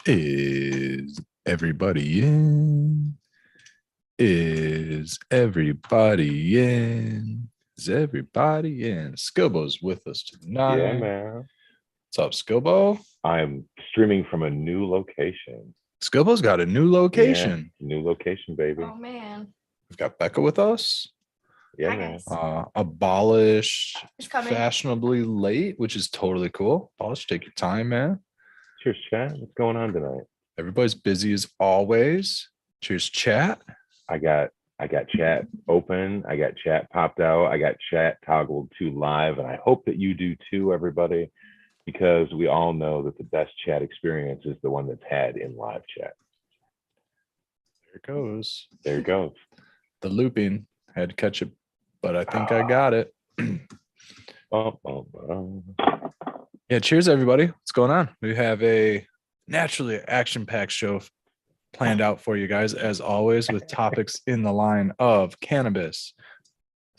Is everybody in? Is everybody in? Is everybody in? Skilbo's with us Yeah, tonight. man. What's up, Skilbo? I'm streaming from a new location. Skilbo's got a new Yeah, location. new location, baby. Oh man. We've got Becca with us. Yeah, Hi, man. guys. Abolished It's coming. fashionably late, which is totally cool. Abolish, take your time, man. Cheers, chat. What's going on tonight? Everybody's busy as always. Cheers, chat. I got chat open. I got chat popped out. I got chat toggled to live, and I hope that you do too, everybody, because we all know that the best chat experience is the one that's had in live chat. There it goes. There it goes. The looping. Had to catch it, but I think I got it. Yeah, cheers, everybody. What's going on? We have a naturally action-packed show planned out for you guys, as always, with topics in the line of cannabis,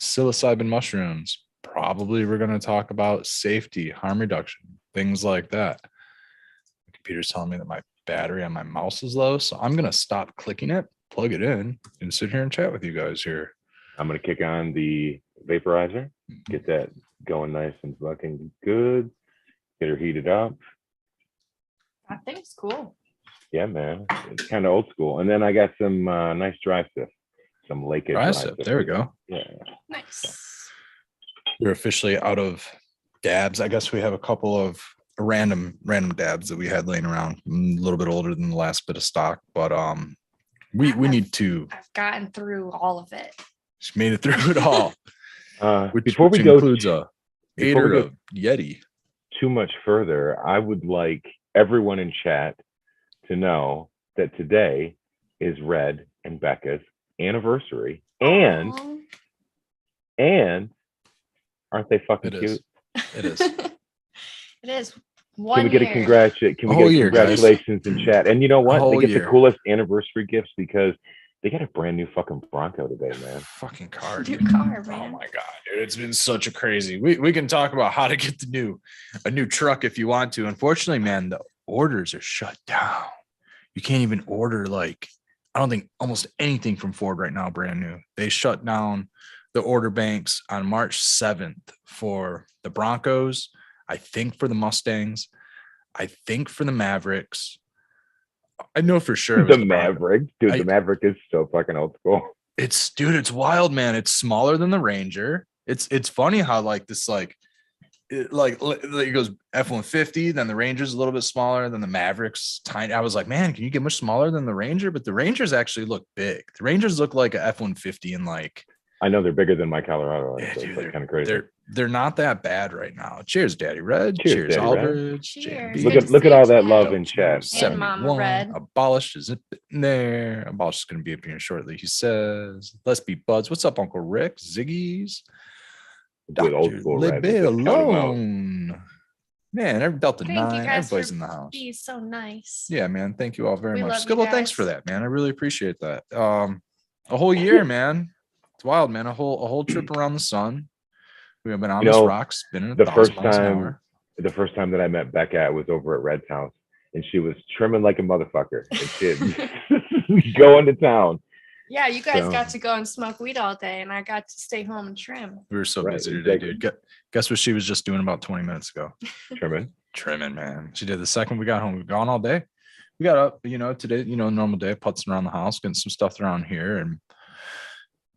psilocybin mushrooms. Probably we're going to talk about safety, harm reduction, things like that. The computer's telling me that my battery on my mouse is low, so I'm going to stop clicking it, plug it in, and sit here and chat with you guys here. I'm gonna kick on the vaporizer, get that going nice and fucking good. Get her heated up. That thing's cool. Yeah, man. It's kind of old school. And then I got some nice dry sip, some Lake Dry sip. There we go. Yeah. Nice. We're officially out of dabs. I guess we have a couple of random dabs that we had laying around, a little bit older than the last bit of stock, but we need to. I've gotten through all of it. Just made it through it all. Which we go includes a hater of Yeti. Too much further, I would like everyone in chat to know that today is Red and Becca's anniversary, and aren't they fucking cute? It is. It is. Can we get a congratulations in chat? And you know what? They get the coolest anniversary gifts because they got a brand new fucking Bronco today, man. Fucking car. New car, man. Oh my god, dude. It's been such a crazy. We can talk about how to get a new truck if you want to. Unfortunately, man, the orders are shut down. You can't even order I don't think almost anything from Ford right now, brand new. They shut down the order banks on March 7th for the Broncos, I think for the Mustangs, I think for the Mavericks. I know for sure the Maverick, dude. The Maverick is so fucking old school. It's wild, man. It's smaller than the Ranger. It's funny how it goes F-150, then the Ranger's a little bit smaller than the Mavericks. Tiny. I was like, man, can you get much smaller than the Ranger? But the Rangers actually look big. The Rangers look like a F-150 and I know they're bigger than my Colorado. Yeah, so dude, it's kind of crazy. They're not that bad right now. Cheers, Daddy Red. Cheers, Daddy Aldridge. Cheers. Look at all that love in chat. And Mama Red. Abolished is in there. Abolished is going to be appearing shortly. He says, "Let's be buds." What's up, Uncle Rick? Ziggy's. Old school Leave it alone. Man, Delta 9. Everybody's in the house. He's so nice. Yeah, man. Thank you all very much. Skilbo, thanks for that, man. I really appreciate that. A whole year, man. It's wild, man. A whole trip around the sun. We have been on this rock spinning the first time that I met Becca was over at Red's house, and she was trimming like a motherfucker and shit, going to town. Yeah, you guys got to go and smoke weed all day, and I got to stay home and trim. We were so busy today, dude. Guess what she was just doing about 20 minutes ago? Trimming, man. She did the second we got home. We've gone all day. We got up, today, normal day, putzing around the house, getting some stuff around here, and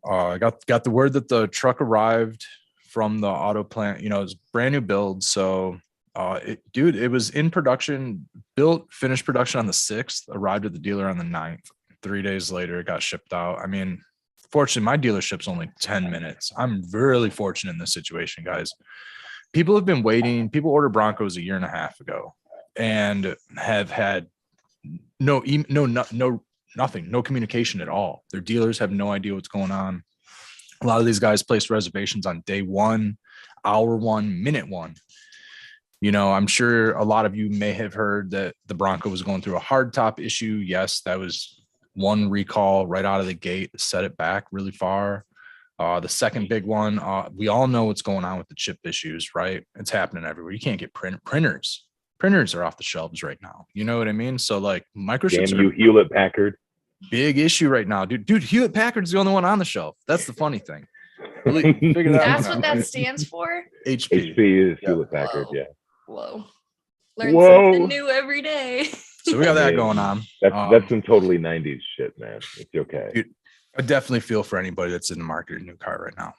I got the word that the truck arrived from the auto plant. It's brand new build, so it was in production, finished production on the 6th, arrived at the dealer on the 9th. 3 days later, it got shipped out. I mean, fortunately, my dealership's only 10 minutes. I'm really fortunate in this situation, guys. People have been waiting. People ordered Broncos a year and a half ago and have had nothing, no communication at all. Their dealers have no idea what's going on. A lot of these guys placed reservations on day 1, hour 1, minute 1. I'm sure a lot of you may have heard that the Bronco was going through a hard top issue. Yes, that was one recall right out of the gate, set it back really far. The second big one, we all know what's going on with the chip issues, right? It's happening everywhere. You can't get printers. printers are off the shelves right now. You know what I mean? So like microchips Damn you, Hewlett Packard. Big issue right now, dude. Hewlett Packard's the only one on the shelf. That's the funny thing. Figure that That's one what out. that stands for. HP. HP is Hewlett Packard. Whoa. Yeah. Whoa. Learn Whoa. something new every day. So we got that going on. That's some totally 90s shit, man. It's okay. Dude, I definitely feel for anybody that's in the market of a new car right now.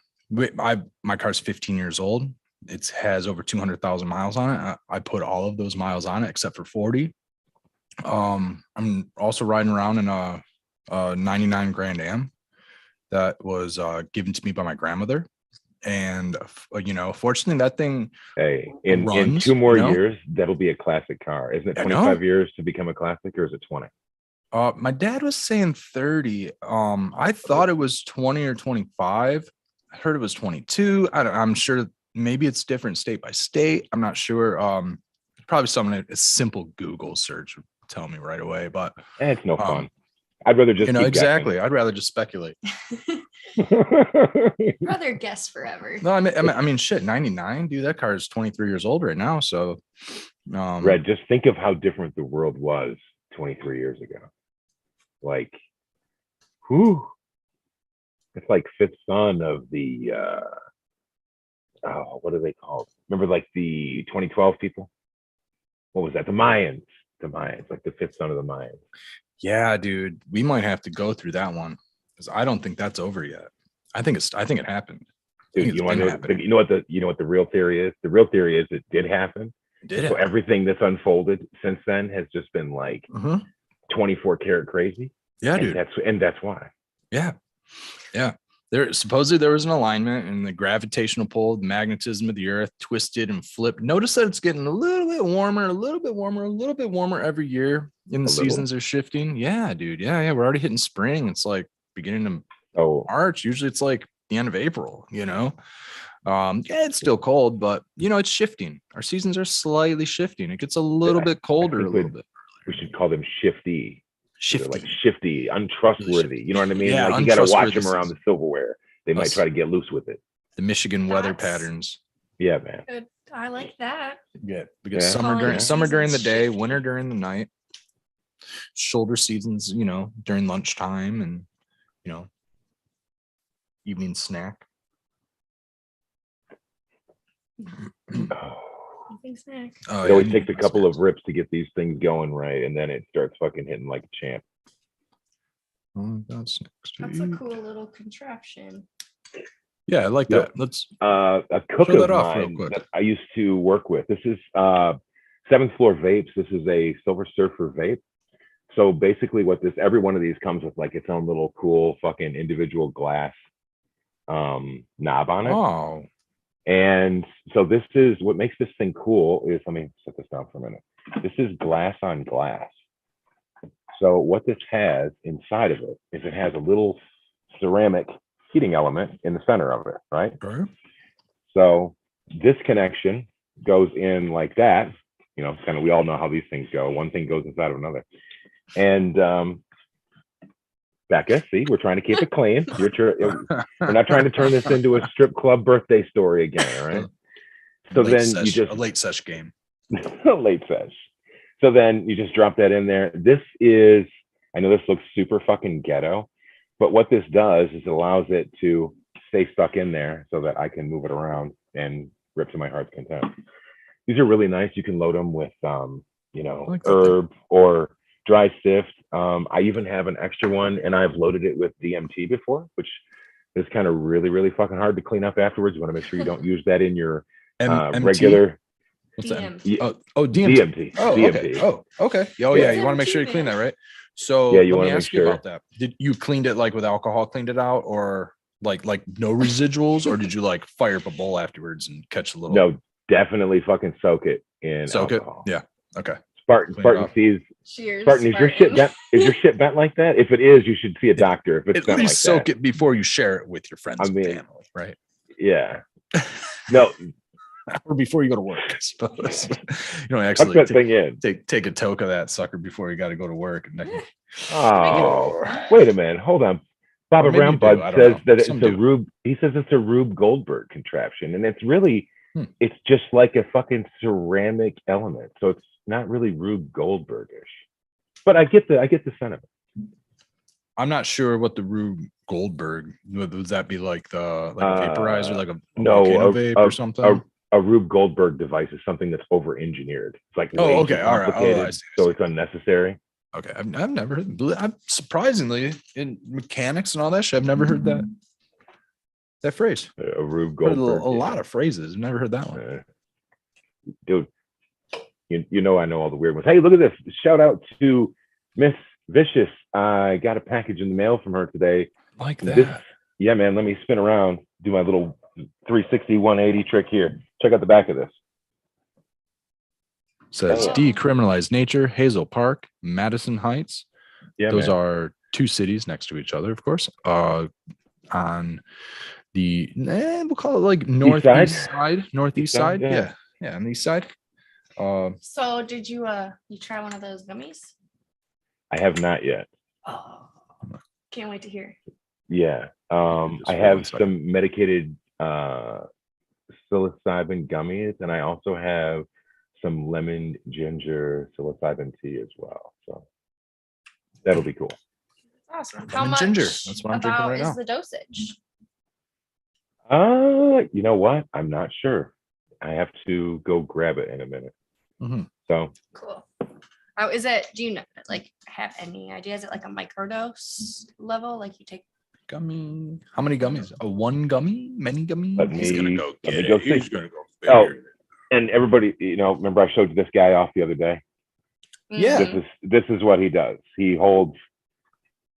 My car's 15 years old. It has over 200,000 miles on it. I put all of those miles on it except for 40. I'm also riding around in a 99 Grand Am that was given to me by my grandmother. And fortunately that thing in 2 more years that'll be a classic car. Isn't it 25 years to become a classic, or is it 20? My dad was saying 30. I thought it was 20 or 25. I heard it was 22. I'm sure maybe it's different state by state. I'm not sure. Probably something that a simple Google search would tell me right away, but it's no fun. I'd rather just exactly. I'd rather just speculate. Rather guess forever. No, I mean, shit, 99, dude. That car is 23 years old right now. So, Red, just think of how different the world was 23 years ago. Like, whew, it's like fifth son of the what are they called? Remember, like the 2012 people? What was that? The Mayans, like the fifth son of the Mayans. Yeah, dude, we might have to go through that one because I don't think that's over yet. I think it happened. Dude, you know what the real theory is? The real theory is it did happen. So everything that's unfolded since then has just been like 24 karat crazy. Yeah, dude. That's why. Yeah. There supposedly there was an alignment, and the gravitational pull, the magnetism of the earth twisted and flipped. Notice that it's getting a little bit warmer every year. And the seasons are shifting. Yeah, dude. Yeah. We're already hitting spring. It's like beginning of March. Usually it's like the end of April, it's still cold, but it's shifting. Our seasons are slightly shifting. It gets a little bit colder a little bit. We should call them shifty. Shifty. Like shifty, untrustworthy. You know what I mean? Yeah, like you got to watch them around the silverware. They might try to get loose with it. The Michigan weather patterns. Yeah, man. Good. I like that. Yeah, because summer during the day, winter during the night, shoulder seasons, during lunchtime, and evening snack. Snack. It always takes a couple of rips to get these things going right, and then it starts fucking hitting like a champ. That's a cool little contraption. Yeah, I like that. Let's a cook of mine that I used to work with. This is 7th Floor Vapes. This is a Silver Surfer vape. So basically, every one of these comes with like its own little cool fucking individual glass knob on it. Oh. And so this is what makes this thing cool is, let me set this down for a minute. This is glass on glass. So what this has inside of it is it has a little ceramic heating element in the center of it, right? Okay. So this connection goes in like that, kind of, we all know how these things go. One thing goes inside of another. And Becca, see, we're trying to keep it clean. We're not trying to turn this into a strip club birthday story again, all right? So a late sesh game. A late sesh. So then you just drop that in there. This is, I know this looks super fucking ghetto, but what this does is it allows it to stay stuck in there so that I can move it around and rip to my heart's content. These are really nice. You can load them with, herb or dry sift. I even have an extra one, and I've loaded it with DMT before, which is kind of really, really fucking hard to clean up afterwards. You want to make sure you don't use that in your regular. What's that? DMT. DMT. Oh, DMT. Okay. Oh, okay. Oh, yeah. You want to make sure you clean that, right? So yeah, you want to ask you about that. Did you cleaned it like with alcohol, cleaned it out, or like no residuals, or did you like fire up a bowl afterwards and catch a little? No, definitely fucking soak it in alcohol. Yeah. Okay. Spartan sees. Cheers. Spartan, is your shit bent? Is your shit bent like that? If it is, you should see a doctor. If it's at bent least like soak it before you share it with your friends and family, right? Yeah. No. Or before you go to work, I suppose. Actually take a toke of that sucker before you got to go to work. Wait a minute. Hold on. Baba Brown Bud says that it's a Rube. He says it's a Rube Goldberg contraption, and it's really, it's just like a fucking ceramic element. So it's not really Rube Goldberg-ish. But I get the sentiment. I'm not sure what the Rube Goldberg would that be, like a vaporizer, like a volcano vape or something. A Rube Goldberg device is something that's over engineered. It's like way too complicated, so it's unnecessary. Okay, I've never heard. I'm surprisingly in mechanics and all that shit. I've never heard that phrase. A Rube Goldberg. A lot of phrases. I've never heard that one. Dude, you know I know all the weird ones. Hey, look at this! Shout out to Miss Vicious. I got a package in the mail from her today. Like that. Yeah, man. Let me spin around. Do my little 360, 180 trick here. Check out the back of this. Says decriminalized nature, Hazel Park, Madison Heights. Yeah, those are two cities next to each other, of course. On the we'll call it like northeast side. Yeah, on the east side. So did you try one of those gummies? I have not yet. Oh, can't wait to hear. Yeah. I have some medicated psilocybin gummies, and I also have some lemon ginger psilocybin tea as well. So that'll be cool. Awesome. How much ginger? That's what I'm drinking right now. Is the dosage? You know what? I'm not sure. I have to go grab it in a minute. Mm-hmm. So cool. Oh, is it? Do you know, like, have any idea? Is it like a microdose level? Like you take gummy? How many gummies? A one gummy? Many gummies? He's gonna go get it. He's gonna go. Oh, and everybody, remember I showed you this guy off the other day. Yeah. This is what he does. He holds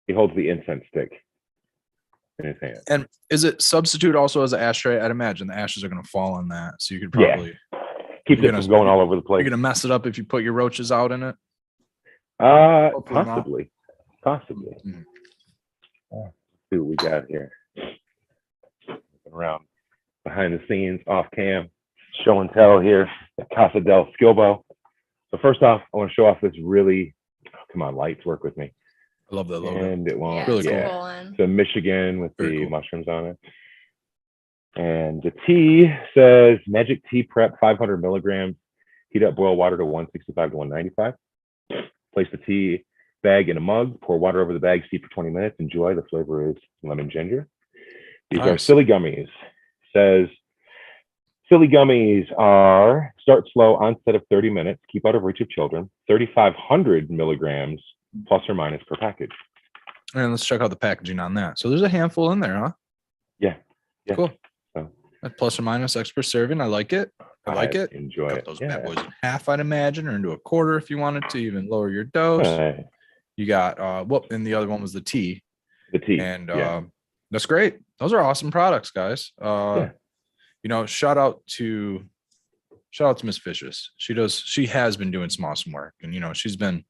the incense stick in his hand. And is it substitute also as an ashtray? I'd imagine the ashes are going to fall on that, so you could probably keep it from going all over the place. You're going to mess it up if you put your roaches out in it. Possibly. Mm-hmm. Let's see what we got here. Around behind the scenes, off cam, show and tell here at Casa del Skilbo. So first off, I want to show off this really, come on, lights, work with me. I love that logo. And it won't. Really cool. So Michigan with the mushrooms on it. And the tea says Magic Tea Prep 500 milligrams. Heat up boil water to 165 to 195. Place the tea bag in a mug. Pour water over the bag. Steep for 20 minutes. Enjoy. The flavor is lemon ginger. These are silly gummies. Says silly gummies are start slow, onset of 30 minutes. Keep out of reach of children. 3,500 milligrams plus or minus per package. And let's check out the packaging on that. So there's a handful in there, huh? Yeah. Cool. So, plus or minus extra serving. I like it. I like it. Enjoy it. Those bad boys in half, I'd imagine, or into a quarter if you wanted to even lower your dose. You got and the other one was the tea. The tea. And that's great. Those are awesome products, guys. Shout out to Miss Vicious. She has been doing some awesome work, and she's been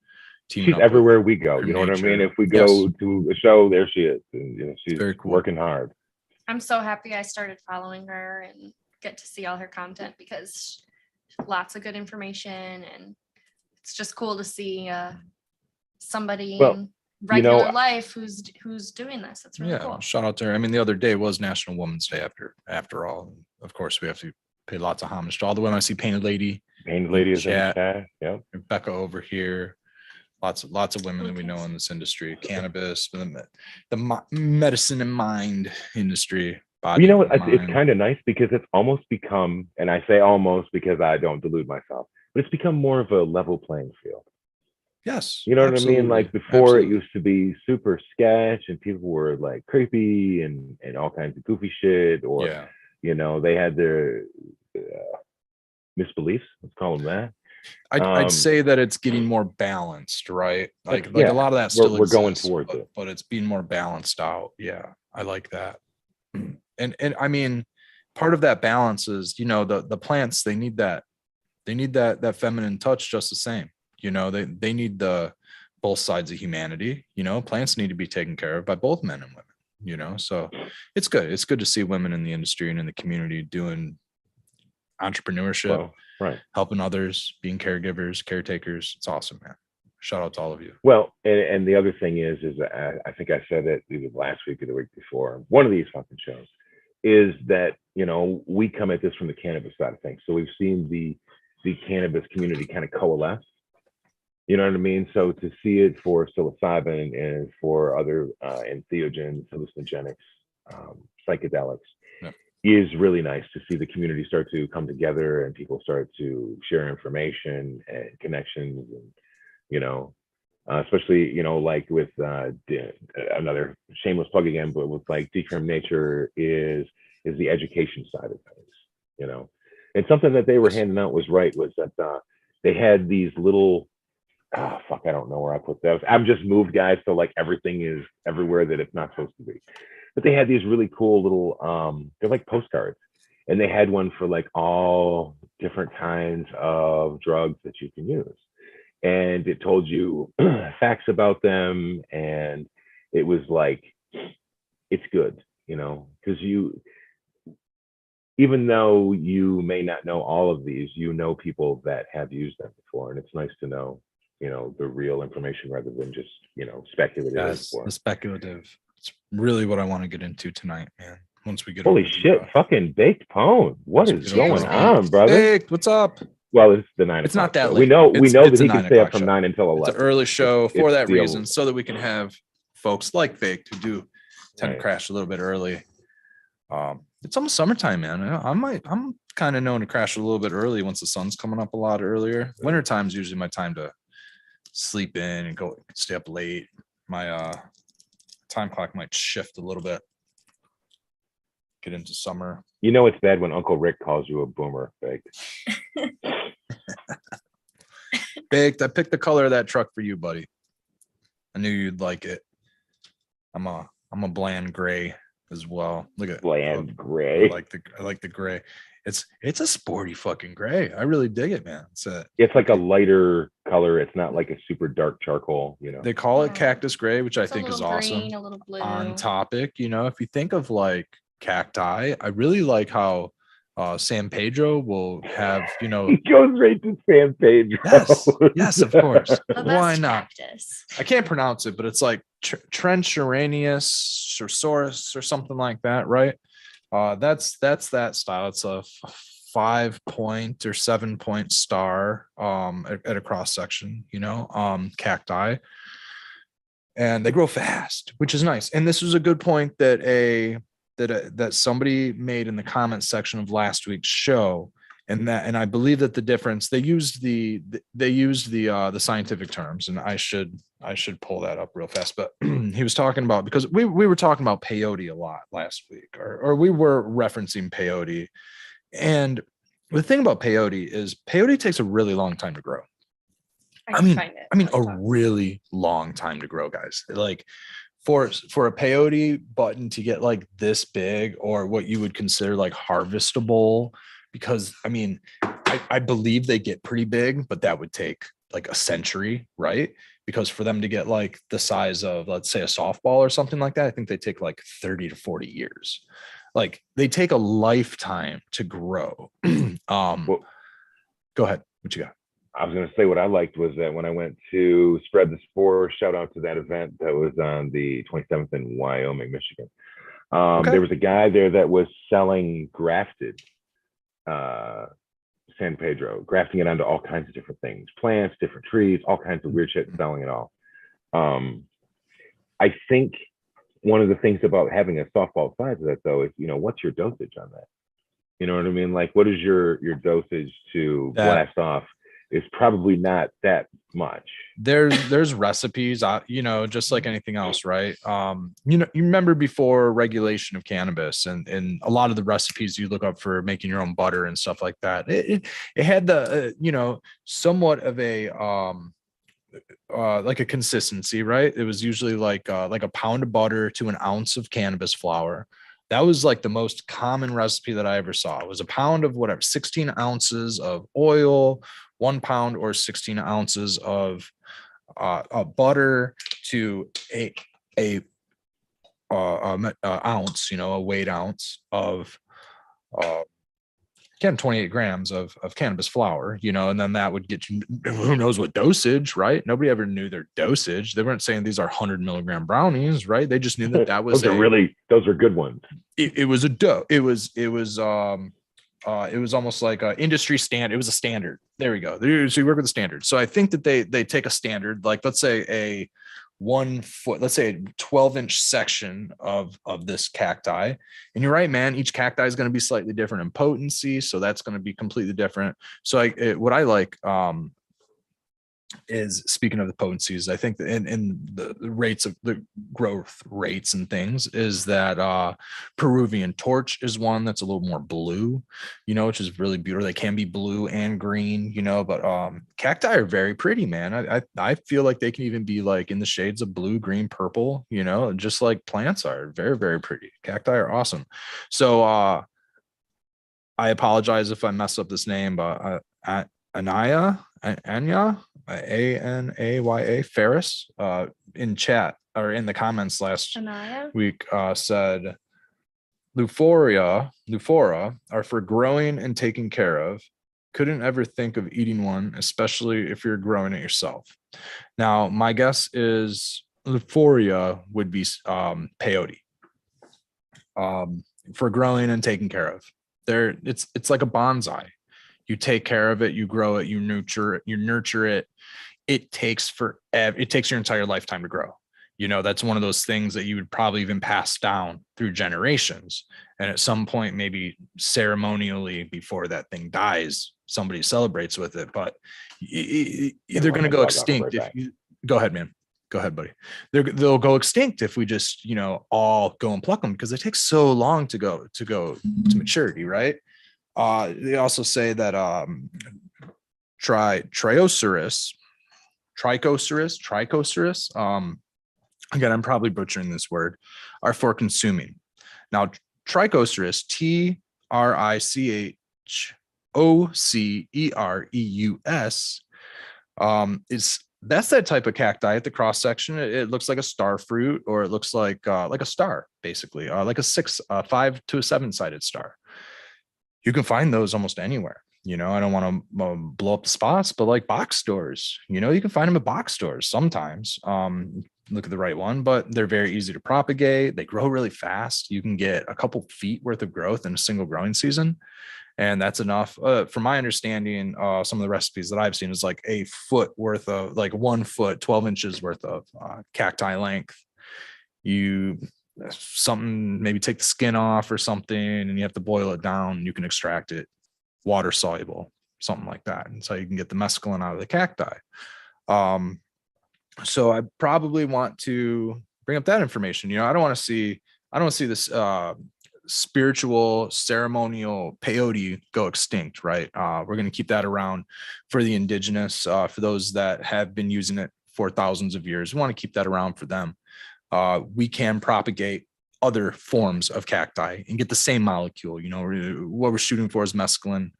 she's everywhere we go. You know what I mean? If we go to a show, there she is. And, she's very cool. Working hard. I'm so happy I started following her and get to see all her content because lots of good information, and it's just cool to see somebody in regular life who's doing this. It's really cool. Shout out to her. I mean, the other day was National Women's Day after all. Of course, we have to pay lots of homage to all the women. I see Painted Lady. Painted Lady is in the chat. Yeah. Rebecca over here. Lots of women that we know in this industry, cannabis, the medicine and mind industry. It's kind of nice because it's almost become, and I say almost because I don't delude myself, but it's become more of a level playing field. Yes. You know what I mean? Like before it used to be super sketch and people were like creepy and all kinds of goofy shit, or, they had their misbeliefs. Let's call them that. I'd say that it's getting more balanced, right? Like a lot of that still we're going towards it, but it's being more balanced out. Yeah, I like that. And I mean, part of that balance is, the plants, they need that feminine touch just the same. They need both sides of humanity. Plants need to be taken care of by both men and women. So it's good. It's good to see women in the industry and in the community doing entrepreneurship. Right. Helping others, being caregivers, caretakers. It's awesome, man. Shout out to all of you. Well, and the other thing is I think I said it either last week or the week before, one of these fucking shows, is that, we come at this from the cannabis side of things. So we've seen the the cannabis community kind of coalesce. You know what I mean? So to see it for psilocybin and for other entheogens, hallucinogenics, psychedelics, is really nice to see the community start to come together and people start to share information and connections, and you know, especially, you know, like with another shameless plug again, but with like Decrim Nature is the education side of things, you know. And something that they were handing out was that they had these little, I don't know where I put those. I'm just moved, guys, so like everything is everywhere that it's not supposed to be. But they had these really cool little, they're like postcards. And they had one for like all different kinds of drugs that you can use. And it told you facts about them. And it was like, it's good, you know, because even though you may not know all of these, you know people that have used them before. And it's nice to know, you know, the real information rather than just, you know, speculative. Yes, the speculative. It's really what I want to get into tonight, man. Once we get holy shit, fucking baked pone. What is going on, brother? Baked, what's up? Well, it's the 9 o'clock. It's not that show. late. We know that he can stay up from show. 9 until 11. It's an early show for that reason, so that we can have folks like Baked who do tend to crash a little bit early. It's almost summertime, man. I'm kind of known to crash a little bit early once the sun's coming up a lot earlier. Wintertime is usually my time to sleep in and go stay up late. My time clock might shift a little bit. Get into summer. You know it's bad when Uncle Rick calls you a boomer, Baked. Baked, I picked the color of that truck for you, buddy. I knew you'd like it. I'm a bland gray as well. Look at bland gray. I like the gray. It's a sporty fucking gray. I really dig it, man. It's like a lighter color. It's not like a super dark charcoal, you know. They call it cactus gray, which I think is awesome. Green, a little blue. On topic, you know, if you think of like cacti, I really like how San Pedro will have, you know, he goes right to San Pedro. Yes, of course. Why not? Cactus. I can't pronounce it, but it's like Trenchuranius or Saurus or something like that, right? That's that style. It's a 5-point or 7-point star at a cross section, you know, cacti, and they grow fast, which is nice. And this was a good point that that somebody made in the comments section of last week's show, and I believe that the difference, they used the scientific terms, and I should pull that up real fast, but he was talking about, because we were talking about peyote a lot last week, or we were referencing peyote, and the thing about peyote is peyote takes a really long time to grow. I mean a really long time to grow, guys. Like for a peyote button to get like this big, or what you would consider like harvestable, because I mean, I believe they get pretty big, but that would take like a century, right? Because for them to get like the size of, let's say, a softball or something like that, I think they take like 30 to 40 years. Like they take a lifetime to grow. Go ahead. What you got? I was going to say, what I liked was that when I went to Spread the Spore, shout out to that event that was on the 27th in Wyoming, Michigan. There was a guy there that was selling grafted San Pedro, grafting it onto all kinds of different things, plants, different trees, all kinds of weird shit, selling it all. I think one of the things about having a softball size of that, though, is, you know, what's your dosage on that? You know what I mean? Like, what is your dosage to blast off? Is probably not that much. There's recipes, you know, just like anything else, right? You know, you remember before regulation of cannabis, and a lot of the recipes you look up for making your own butter and stuff like that, it had the you know, somewhat of a like a consistency, right? It was usually like a pound of butter to an ounce of cannabis flower. That was like the most common recipe that I ever saw. It was a pound of whatever, 16 ounces of oil, 1 pound or 16 ounces of butter to a ounce, you know, a weight ounce of 28 grams of cannabis flower, you know, and then that would get you, who knows what dosage, right? Nobody ever knew their dosage. They weren't saying these are 100 milligram brownies, right? They just knew that was those are good ones. It was a dough. It was it was almost like a industry standard. It was a standard. There we go. So you work with a standard. So I think that they take a standard, like let's say a 1 foot, let's say a 12-inch section of this cacti. And you're right, man, each cacti is going to be slightly different in potency, so that's going to be completely different. So what I like is, speaking of the potencies, I think that in the rates of the growth rates and things, is that Peruvian torch is one that's a little more blue, which is really beautiful. They can be blue and green, but cacti are very pretty, man. I feel like they can even be like in the shades of blue, green, purple, just like plants are very, very pretty. Cacti are awesome. So I apologize if I mess up this name, but Anya Anaya Ferris in chat or in the comments last week said Lufora are for growing and taking care of. Couldn't ever think of eating one, especially if you're growing it yourself. Now my guess is Lufora would be peyote for growing and taking care of. It's like a bonsai. You take care of it, you grow it, you nurture it. It takes your entire lifetime to grow. That's one of those things that you would probably even pass down through generations. And at some point, maybe ceremonially before that thing dies, somebody celebrates with it. But they're going to go extinct if you go ahead, man. Go ahead, buddy. They'll go extinct if we just, all go and pluck them, because it takes so long to go to maturity, right? They also say that Trichoceras, again, I'm probably butchering this word, are for consuming. Now, Trichoceras, Trichocereus, that's that type of cacti at the cross section. It looks like a star fruit, or it looks like a star, basically, like a 5 to a 7-sided star. You can find those almost anywhere. I don't want to blow up the spots, but like box stores, you can find them at box stores sometimes. Look at the right one, but they're very easy to propagate. They grow really fast. You can get a couple feet worth of growth in a single growing season. And that's enough. From my understanding, some of the recipes that I've seen is like a foot worth of, like 1 foot, 12 inches worth of cacti length. Maybe take the skin off or something, and you have to boil it down. You can extract it, water soluble, something like that. And so you can get the mescaline out of the cacti. So I probably want to bring up that information. I don't want to see this spiritual ceremonial peyote go extinct, right? We're going to keep that around for the indigenous, for those that have been using it for thousands of years. We want to keep that around for them. We can propagate other forms of cacti and get the same molecule. What we're shooting for is mescaline.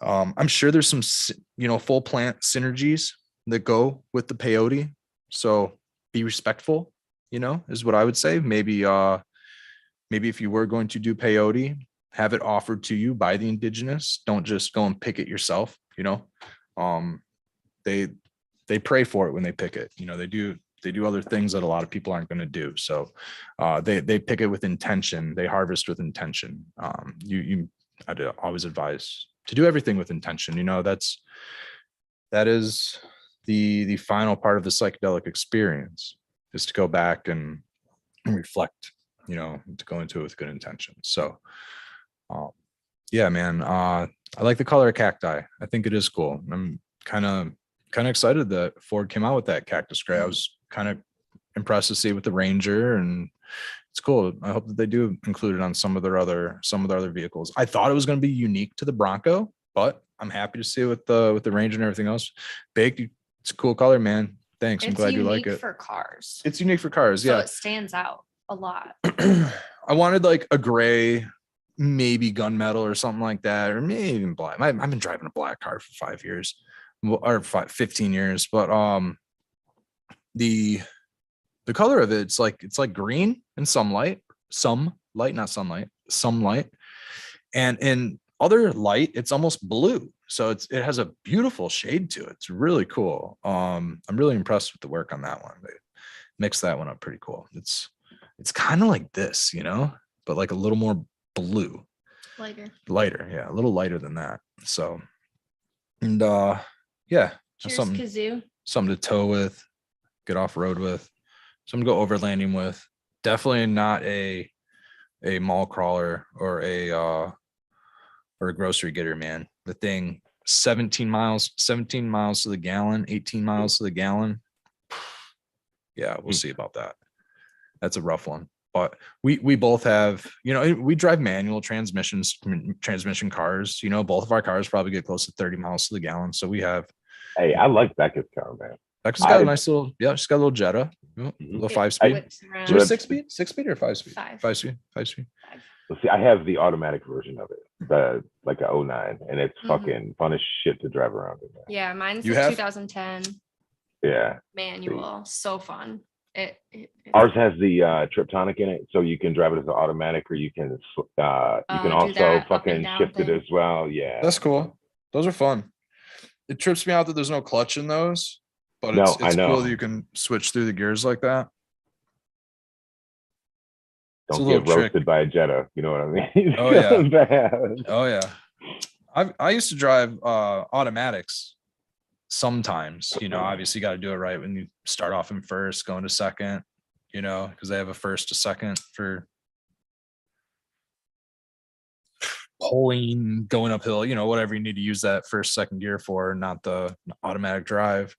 I'm sure there's some, full plant synergies that go with the peyote. So be respectful, is what I would say. Maybe if you were going to do peyote, have it offered to you by the indigenous. Don't just go and pick it yourself. They pray for it when they pick it. They do other things that a lot of people aren't going to do. So they pick it with intention. They harvest with intention. I'd always advise to do everything with intention. That is the final part of the psychedelic experience, is to go back and reflect, to go into it with good intention. So yeah, man, I like the color of cacti. I think it is cool. I'm kind of excited that Ford came out with that cactus gray. I was kind of impressed to see it with the Ranger, and it's cool. I hope that they do include it on some of their other vehicles. I thought it was going to be unique to the Bronco, but I'm happy to see it with the Ranger and everything else. Baked, it's a cool color, man. Thanks. I'm glad you like it. For cars. It's unique for cars. So yeah. It stands out a lot. I wanted like a gray, maybe gunmetal or something like that, or maybe even black. I've been driving a black car for 5 years or 15 years, but the color of it, it's like green and some light, not sunlight, some light, and in other light it's almost blue. So it has a beautiful shade to it. It's really cool. I'm really impressed with the work on that one. They mixed that one up pretty cool. It's kind of like this, but like a little more blue. Lighter. Yeah, a little lighter than that. So, and yeah, Cheers, something to tow with, get off road with, something to go overlanding with. Definitely not a mall crawler or a grocery getter, man. The thing 17 miles to the gallon, 18 miles to the gallon. Yeah, we'll see about that. That's a rough one. But we both have, we drive manual transmission cars. Both of our cars probably get close to 30 miles to the gallon. So we have. Hey, I like Becca's car, man. Becca's got a nice little, she's got a little Jetta, little 5-speed. Is it 6-speed or 5-speed? 5-speed. Well, see, I have the automatic version of it, like a 09, and it's fucking fun as shit to drive around in there. Yeah, mine's a 2010. Yeah. Manual, so fun. Ours has the Triptonic in it, so you can drive it as an automatic, or you can also fucking shift it as well. Yeah, that's cool. Those are fun. It trips me out that there's no clutch in those, but it's cool that you can switch through the gears like that. Don't get roasted by a Jetta. You know what I mean? Oh yeah. Oh yeah. I used to drive automatics sometimes. Obviously you got to do it right when you start off in first, going to second. Because they have a first to second for pulling, going uphill. Whatever you need to use that first, second gear for, not the automatic drive.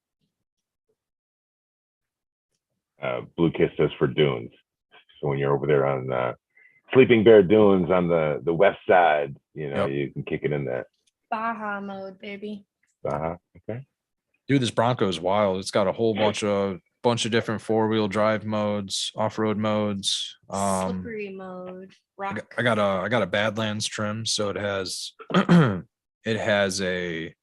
Blue Kiss says for dunes. So when you're over there on Sleeping Bear Dunes on the west side, you can kick it in there. Baja mode, baby. Baja, okay. Dude, this Bronco is wild. It's got a whole bunch of different 4-wheel drive modes, off-road modes. Slippery mode. Rock. I got a Badlands trim, so it has a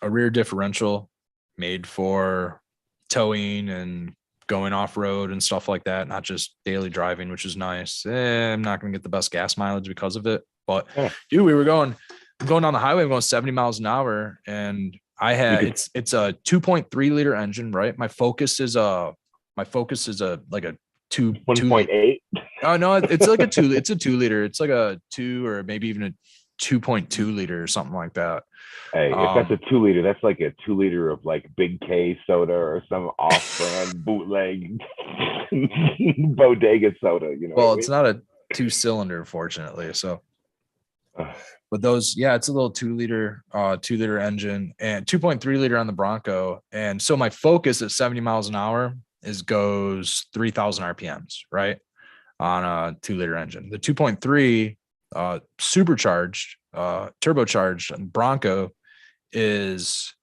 rear differential made for towing and going off-road and stuff like that, not just daily driving, which is nice. I'm not gonna get the best gas mileage because of it, but dude, we were going down the highway, I'm going 70 miles an hour, and I had it's a 2.3 liter engine, right? My Focus is a like a 1.8. Oh no, it's like a 2 liter. It's like a 2 or maybe even a 2.2 liter or something like that. Hey, if that's a 2 liter, that's like a 2 liter of like Big K soda or some off-brand bootleg bodega soda. Well, it's not a 2-cylinder, fortunately. So, but those, it's a little 2 liter engine and 2.3 liter on the Bronco. And so my Focus at 70 miles an hour goes 3,000 RPMs, right? On a 2 liter engine. The 2.3 supercharged, turbocharged Bronco is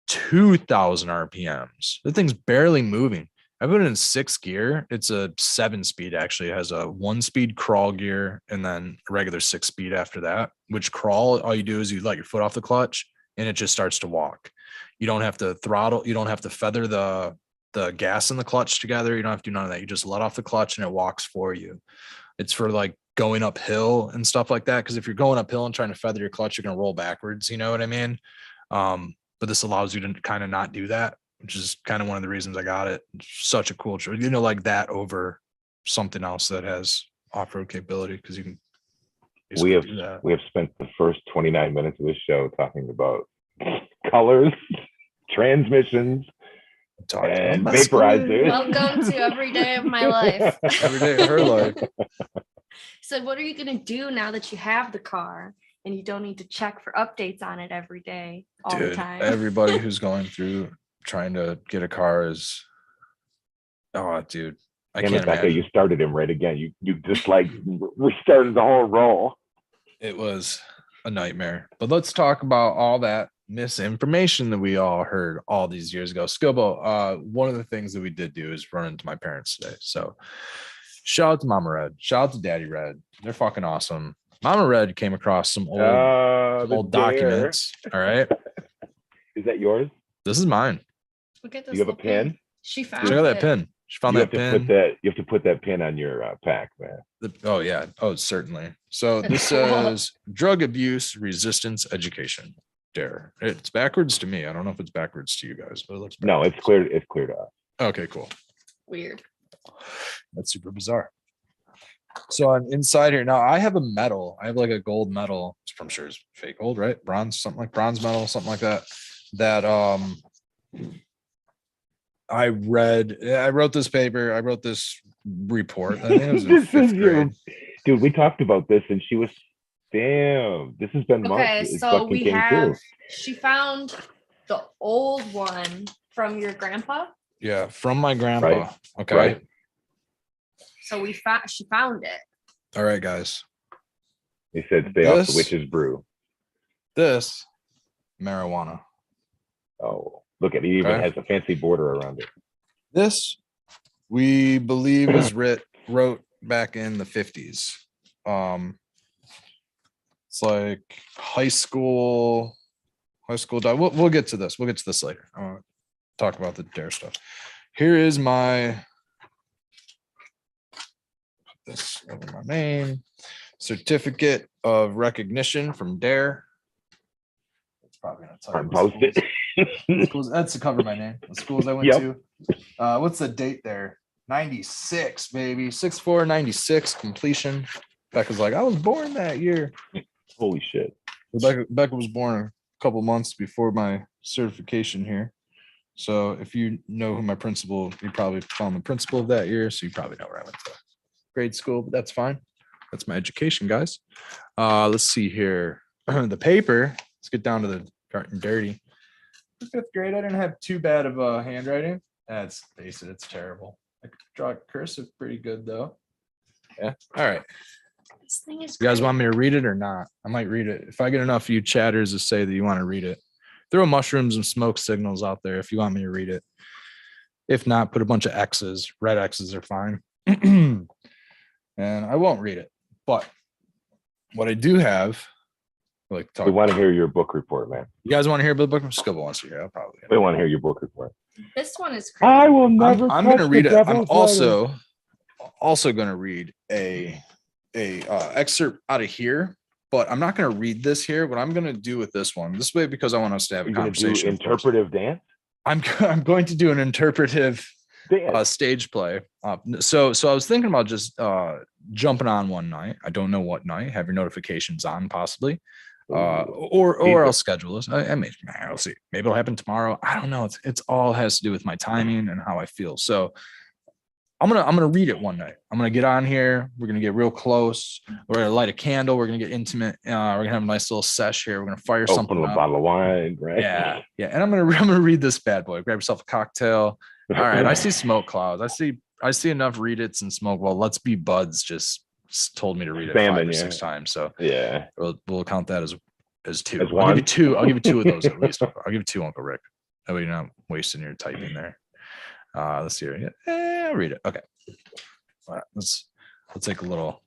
2,000 RPMs. The thing's barely moving. I put it in 6th gear. It's a 7-speed, actually. It has a 1-speed crawl gear and then a regular 6-speed after that, which crawl, all you do is you let your foot off the clutch and it just starts to walk. You don't have to throttle. You don't have to feather the gas and the clutch together. You don't have to do none of that. You just let off the clutch and it walks for you. It's for like going uphill and stuff like that. Because if you're going uphill and trying to feather your clutch, you're going to roll backwards. You know what I mean? But this allows you to kind of not do that, which is kind of one of the reasons I got it. It's such a cool choice, like that over something else that has off-road capability, because you can. We have spent the first 29 minutes of this show talking about colors, transmissions, and vaporizers. Welcome to every day of my life. Every day of her life. So what are you going to do now that you have the car and you don't need to check for updates on it every day, all the time? Everybody who's going through trying to get a car is, dude, I can't imagine. You started him right again. You just like restarted the whole roll. It was a nightmare. But let's talk about all that misinformation that we all heard all these years ago. Skilbo, one of the things that we did do is run into my parents today. So shout out to Mama Red. Shout out to Daddy Red. They're fucking awesome. Mama Red came across some old documents. All right. Is that yours? This is mine. Look at this. You have a pin? She found Check out that pin. She found that pin. You have to put that pin on your pack, man. Oh yeah. Oh, certainly. So this says drug abuse resistance education. Dare. It's backwards to me. I don't know if it's backwards to you guys, but it looks backwards. No, it's clear. It's clear to us. Okay, cool. Weird. That's super bizarre. So I'm inside here now. I have a medal. I have like a gold medal. I'm sure it's fake gold, right? Bronze, something like bronze medal, something like that. That I wrote this paper. I wrote this report. I think it was in This fifth is your grade. dude. We talked about this, and she was damn. This has been months. Okay, It so fucking we came true. she found the old one from your grandpa. Yeah, from my grandpa. Right. Okay. Right. So she found it. All right, guys. He said, "Stay off the witch's brew." This marijuana. Oh, look at it. It even has a fancy border around it. This we believe was wrote back in the 50s. It's like high school. We'll get to this. We'll get to this later. I want to talk about the dare stuff. Here is my this over my name. Certificate of recognition from dare. It's probably gonna tell you Post it. schools, that's to cover my name. The schools I went to. What's the date there? 96, baby. 6/4, 96 completion. Becca's like, I was born that year. Holy shit. Becca was born a couple months before my certification here. So if you know who my principal, you probably found the principal of that year. So you probably know where I went to grade school, but that's fine. That's my education, guys. Let's see here. The paper. Let's get down to the dark and dirty. Fifth grade, I didn't have too bad of a handwriting. That's basic. It's terrible. I could draw cursive pretty good though. Yeah. All right. This thing is. You guys want me to read it or not? I might read it. If I get enough of you chatters to say that you want to read it, throw mushrooms and smoke signals out there if you want me to read it. If not, put a bunch of X's. Red X's are fine. And I won't read it. But what I do have, I like to talk. We want to hear your book report, man. You guys want to hear about the book? Skilbo wants to hear. I'll probably. We want to hear your book report. This one is crazy. I will never. I'm going to read it. I'm also going to read a excerpt out of here, but I'm not going to read this here. What I'm going to do with this one, this way, because I want us to have a conversation. Interpretive dance. I'm going to do an interpretive stage play. So I was thinking about just jumping on one night. I don't know what night. Have your notifications on, possibly. Or I'll schedule this. I'll see. Maybe it'll happen tomorrow. I don't know. It's all has to do with my timing and how I feel. So I'm gonna read it one night. I'm gonna get on here. We're gonna get real close. We're gonna light a candle. We're gonna get intimate. We're gonna have a nice little sesh here. We're gonna fire something up. A bottle of wine, right? Yeah. And I'm gonna read this bad boy. Grab yourself a cocktail. All right. I see smoke clouds. I see enough read it's and smoke. Well, let's be buds. Just told me to read it 5 or 6 times. So yeah, we'll count that as 2. I'll give you 2. I'll give you 2 of those at least. I'll give you 2, Uncle Rick. That way you're not wasting your typing there. Let's see here. I'll read it. Okay. All right. Let's take a little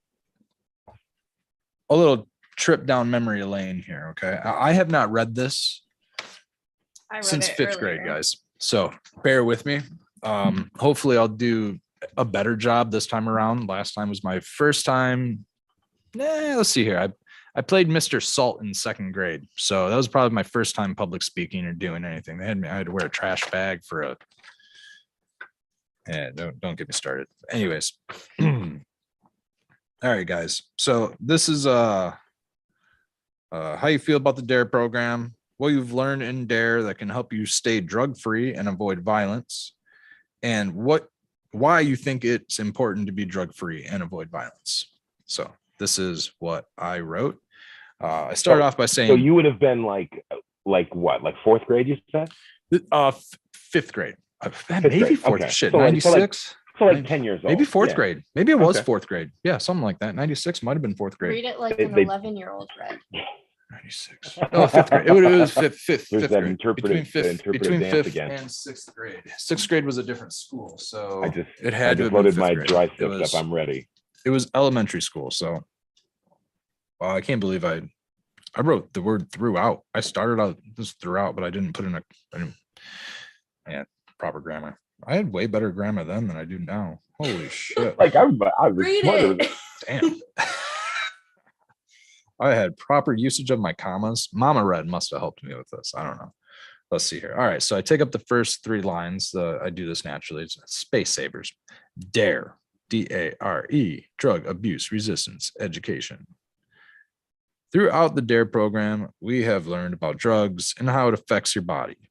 trip down memory lane here. Okay. I have not read this since 5th grade, guys. So bear with me. Hopefully I'll do a better job this time around. Last time was my first time. Let's see here. I played Mr. Salt in 2nd grade. So that was probably my first time public speaking or doing anything. I had to wear a trash bag for a. Yeah, don't get me started. Anyways. All right, guys. So this is how you feel about the DARE program, what you've learned in DARE that can help you stay drug-free and avoid violence, and why you think it's important to be drug-free and avoid violence. So this is what I wrote. I started off by saying. So you would have been like what? Like 4th grade, you said? 5th grade. Maybe 4th. Okay. Shit, so 96. So like 10 years old. Maybe 4th grade. Maybe it was 4th grade. Yeah, something like that. 96 might have been 4th grade. Read it like an 11-year-old read. 96. No, 5th grade. It was fifth grade. Between 5th and 6th grade. 6th grade was a different school, so it had to loaded my dry stuff up. I'm ready. It was elementary school, so I can't believe I wrote the word throughout. I started out just throughout, but I didn't put in proper grammar. I had way better grammar then than I do now. Holy shit! Like I was read it. Damn. I had proper usage of my commas. Mama Red must have helped me with this. I don't know. Let's see here. All right. So I take up the first 3 lines. I do this naturally. It's space savers. DARE. DARE, Drug Abuse Resistance Education. Throughout the DARE program, we have learned about drugs and how it affects your body.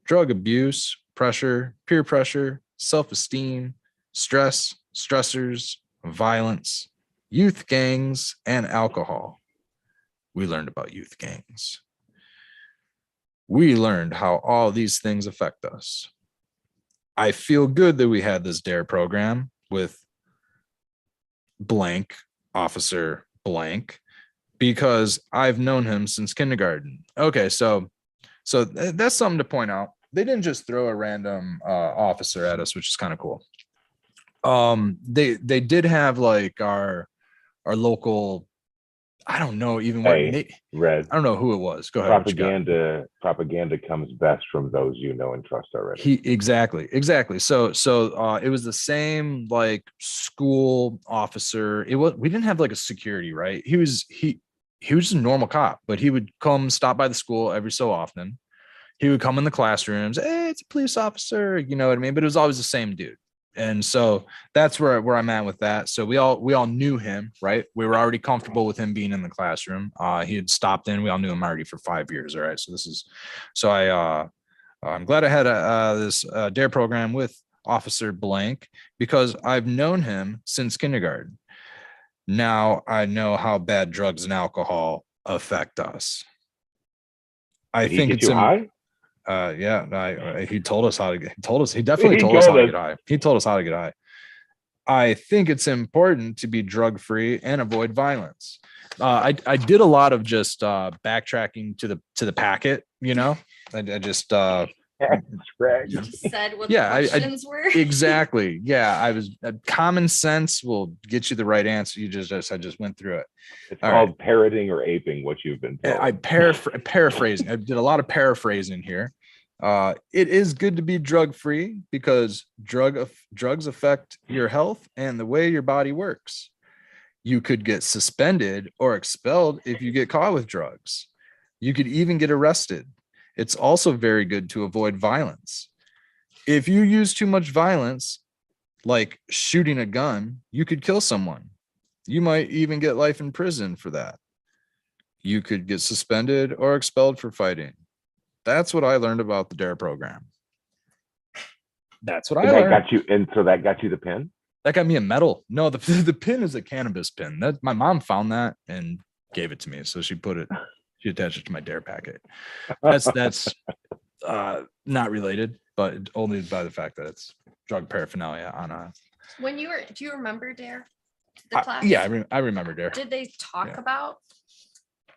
Drug abuse, pressure, peer pressure, self-esteem, stress, stressors, violence, youth gangs, and alcohol. We learned about youth gangs. We learned how all these things affect us. I feel good that we had this DARE program with blank, officer blank, because I've known him since kindergarten. Okay, so that's something to point out. They didn't just throw a random officer at us, which is kind of cool. They did have like our local, I don't know even what Red. I don't know who it was. Go ahead. Propaganda comes best from those you know and trust already. Exactly. So it was the same like school officer. We didn't have like a security, right? He was just a normal cop, but he would come stop by the school every so often. He would come in the classrooms. Hey, it's a police officer. You know what I mean? But it was always the same dude. And so that's where I'm at with that. So we all knew him, right? We were already comfortable with him being in the classroom. He had stopped in. We all knew him already for 5 years. All right. So I'm glad I had this DARE program with Officer Blank, because I've known him since kindergarten. Now I know how bad drugs and alcohol affect us. I think it's high? He told us how to get. He definitely told us how to get high. He told us how to get high. I think it's important to be drug free and avoid violence. I did a lot of just backtracking to the packet. You know, I just said what the questions were. Exactly. Yeah, I was. Common sense will get you the right answer. I just went through it. It's called parroting or aping what you've been told. Paraphrasing. I did a lot of paraphrasing here. It is good to be drug free because drugs affect your health and the way your body works. You could get suspended or expelled if you get caught with drugs. You could even get arrested. It's also very good to avoid violence. If you use too much violence, like shooting a gun, you could kill someone. You might even get life in prison for that. You could get suspended or expelled for fighting. That's what I learned about the DARE program. That's what I learned. That got you the pin? That got me a medal. No, the pin is a cannabis pin. That my mom found that and gave it to me. So she attached it to my DARE packet. That's not related, but only by the fact that it's drug paraphernalia on a. Do you remember DARE? The class? Yeah, I remember DARE. Did they talk about?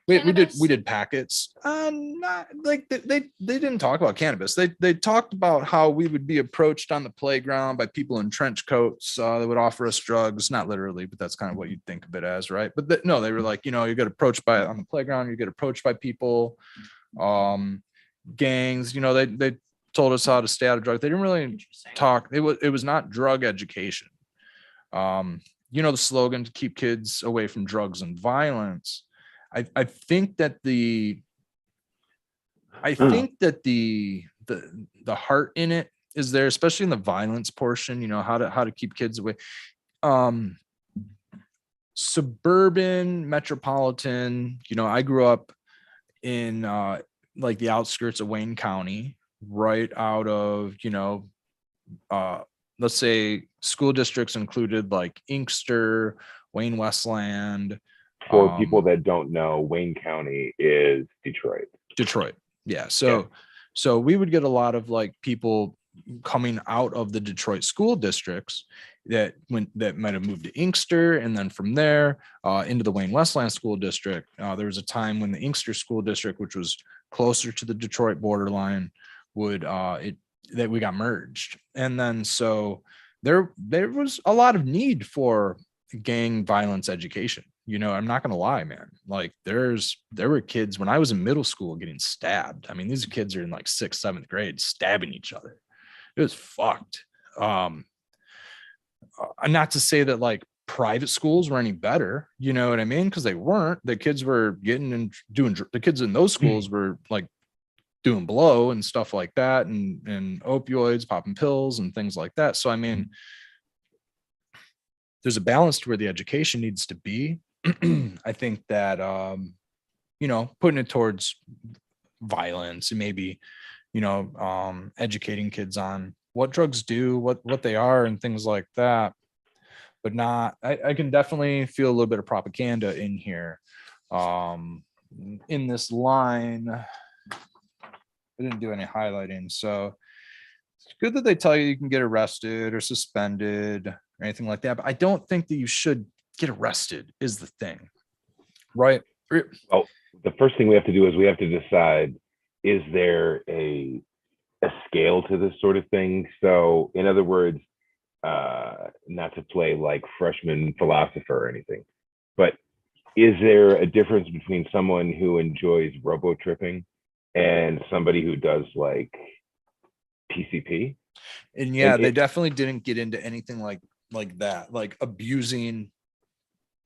We did packets. Not like they didn't talk about cannabis. They talked about how we would be approached on the playground by people in trench coats that would offer us drugs. Not literally, but that's kind of what you'd think of it as, right? But no, they were like, you get approached on the playground. You get approached by people, gangs. They told us how to stay out of drugs. They didn't really talk. It was not drug education. The slogan to keep kids away from drugs and violence. I think that the heart in it is there, especially in the violence portion. How to keep kids away. Suburban, metropolitan. I grew up in like the outskirts of Wayne County, right out of let's say school districts included like Inkster, Wayne Westland. For people that don't know, Wayne County is Detroit. Yeah. So we would get a lot of like people coming out of the Detroit school districts that might have moved to Inkster, and then from there into the Wayne Westland school district. There was a time when the Inkster school district, which was closer to the Detroit borderline, that we got merged, and then so there was a lot of need for gang violence education. I'm not gonna lie, man. Like there were kids when I was in middle school getting stabbed. I mean, these kids are in like 6th, 7th grade stabbing each other. It was fucked. Not to say that like private schools were any better, you know what I mean? Because they weren't. The kids were getting and doing. The kids in those schools were like doing blow and stuff like that, and opioids, popping pills and things like that. So I mean, there's a balance to where the education needs to be. I think that, putting it towards violence and maybe, educating kids on what drugs do, what they are and things like that. But not, I can definitely feel a little bit of propaganda in here. In this line, I didn't do any highlighting. So it's good that they tell you can get arrested or suspended or anything like that. But I don't think that you should get arrested is the thing, right? Well, the first thing we have to do is we have to decide, is there a scale to this sort of thing? So in other words, not to play like freshman philosopher or anything, but is there a difference between someone who enjoys robo tripping and somebody who does like PCP? And yeah, they definitely didn't get into anything like that, like abusing.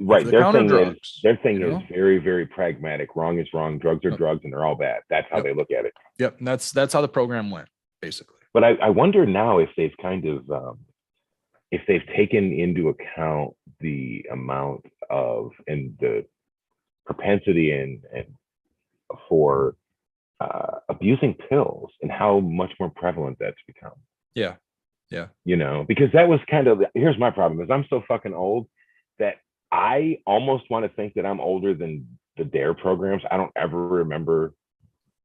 Right. Their thing drugs, is very, very pragmatic. Wrong is wrong. Drugs are drugs, and they're all bad. That's how they look at it. Yep. That's how the program went, basically. But I wonder now if they've kind of if they've taken into account the amount of and the propensity and for abusing pills and how much more prevalent that's become. Yeah. Because that was kind of, here's my problem, is I'm so fucking old that I almost want to think that I'm older than the DARE programs. I don't ever remember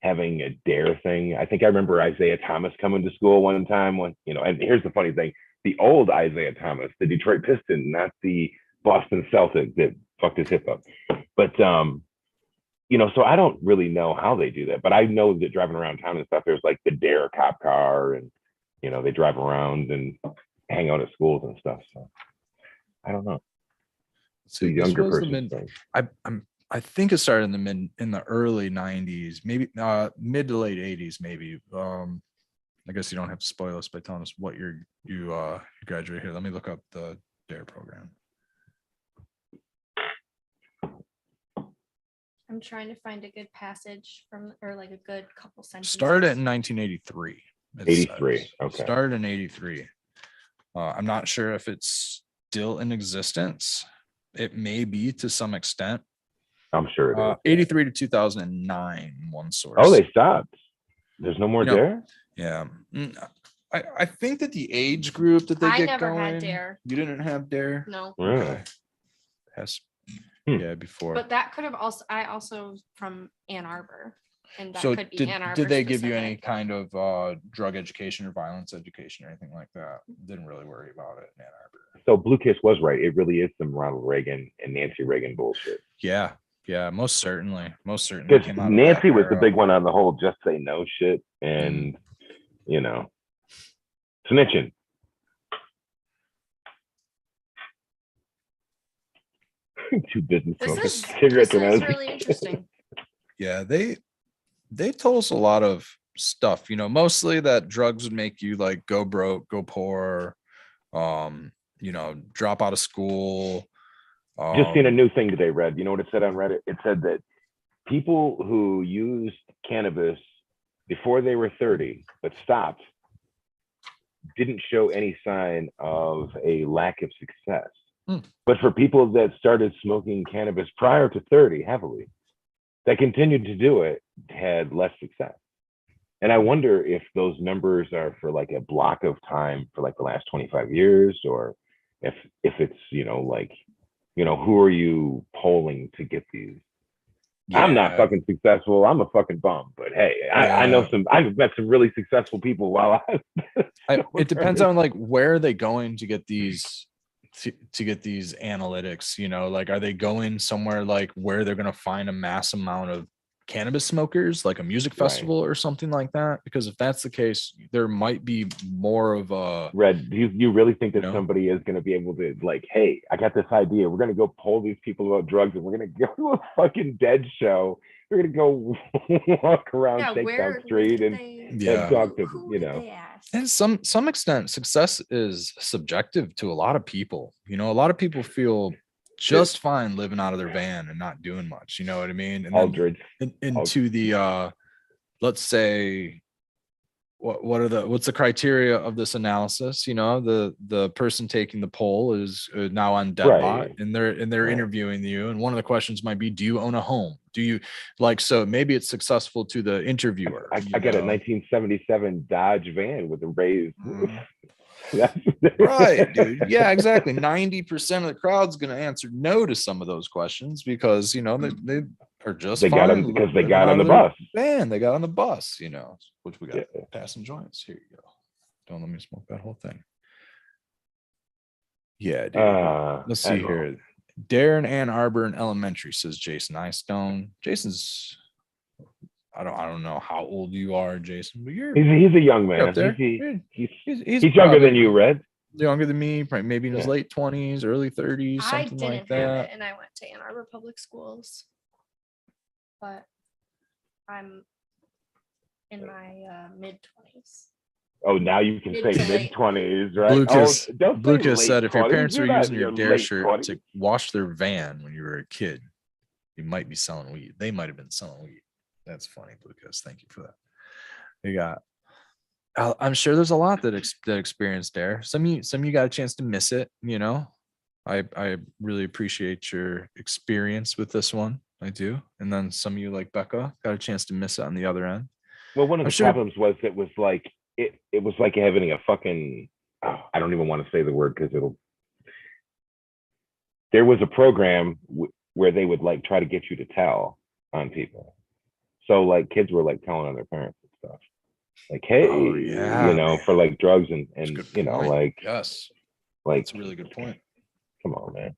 having a DARE thing. I think I remember Isaiah Thomas coming to school one time and here's the funny thing, the old Isaiah Thomas, the Detroit Piston, not the Boston Celtic that fucked his hip up. But, so I don't really know how they do that, but I know that driving around town and stuff, there's like the DARE cop car and, they drive around and hang out at schools and stuff. So I don't know. So younger person. I think it started in the early 90s, maybe mid to late 80s, maybe. I guess you don't have to spoil us by telling us what you graduate here. Let me look up the DARE program. I'm trying to find a good passage or like a good couple sentences. Started in 1983. 83. Okay. Started in 83. I'm not sure if it's still in existence. It may be to some extent. I'm sure it is. 83 to 2009, one source. Oh, they stopped. There's no more DARE? Yeah. I think that the age group that they get never going. had DARE. You didn't have DARE? No. Really? Yeah, before. But that could have I also from Ann Arbor. And that so could be Ann Arbor did they give you specific. any kind of drug education or violence education or anything like that? Didn't really worry about it in Ann Arbor. So Blue Kiss was right. It really is some Ronald Reagan and Nancy Reagan bullshit. Yeah, most certainly. Because Nancy was the big one on the whole just say no shit and snitching. Two business This cigarettes is really interesting. Yeah, they told us a lot of stuff, mostly that drugs would make you like go broke, go poor, drop out of school. Just seen a new thing today, Red. You know what it said on Reddit? It said that people who used cannabis before they were 30 but stopped didn't show any sign of a lack of success. But for people that started smoking cannabis prior to 30 heavily, that continued to do it, had less success. And I wonder if those numbers are for like a block of time for like the last 25 years, or if it's, who are you polling to get these? Yeah. I'm not fucking successful. I'm a fucking bum. But hey, yeah. I've met some really successful people while it depends on like where are they going to get these to get these analytics, like are they going somewhere like where they're going to find a mass amount of cannabis smokers, like a music festival or something like that? Because if that's the case, there might be more of a Red. Do you really think that somebody is going to be able to like, hey, I got this idea, we're going to go poll these people about drugs and we're going to go to a fucking dead show, we're going to go walk around Shakedown Street and talk to and some extent success is subjective to a lot of people. A lot of people feel just fine living out of their van and not doing much, you know what I mean? And Aldridge into the let's say what's the criteria of this analysis? You know, the person taking the poll is now on Deadbot, and they're interviewing you, and one of the questions might be, do you own a home? Do you so maybe it's successful to the interviewer. I got a 1977 Dodge van with a raised roof. Right, dude. Yeah, exactly. 90% of the crowd's going to answer no to some of those questions because they are just they got them because they got on the bus. Man, they got on the bus, which we got passing joints. Here you go. Don't let me smoke that whole thing. Yeah, dude. Let's see here. Darren Ann Arbor in Elementary, says Jason Eyestone. Jason's I don't know how old you are, Jason, but he's a young man. He's younger than you, Red. Younger than me, probably maybe in his late 20s, early 30s, something like that. I didn't have it, and I went to Ann Arbor Public Schools, but I'm in my mid-20s. Oh, now you can say mid-20s, right? Lucas said if your parents were using your Dare shirt to wash their van when you were a kid, you might be selling weed. They might have been selling weed. That's funny, Lucas. Thank you for that. We got. I'm sure there's a lot that experienced Dare. Some of you got a chance to miss it. I really appreciate your experience with this one. I do. And then some of you, like Becca, got a chance to miss it on the other end. Well, one of the problems was it was like it was like having a fucking. I don't even want to say the word because it'll. There was a program where they would like try to get you to tell on people. So like kids were like telling on their parents and stuff. Like, hey, for like drugs and like yes. Like that's a really good point. Come on, man.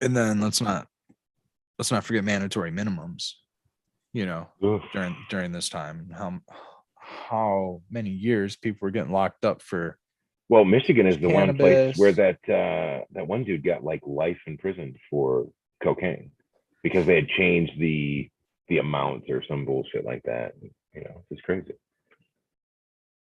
And then let's not forget mandatory minimums, during this time. How many years people were getting locked up for. Well, Michigan is the one place where that one dude got like life in prison for cocaine because they had changed the amounts or some bullshit like that. It's crazy.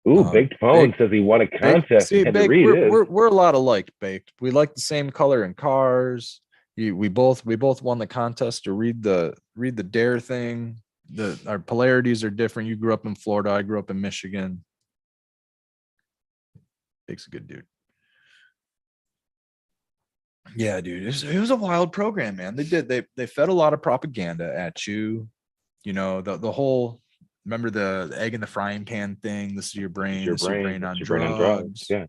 Ooh, Baked Phone says he won a contest. We're a lot alike, Baked. We like the same color in cars. We both won the contest to read the Dare thing. Our polarities are different. You grew up in Florida. I grew up in Michigan. Bake's a good dude. Yeah, dude, it was a wild program, man. They fed a lot of propaganda at you. The whole, remember the egg in the frying pan thing. This is your brain. This is your brain on drugs. Yeah.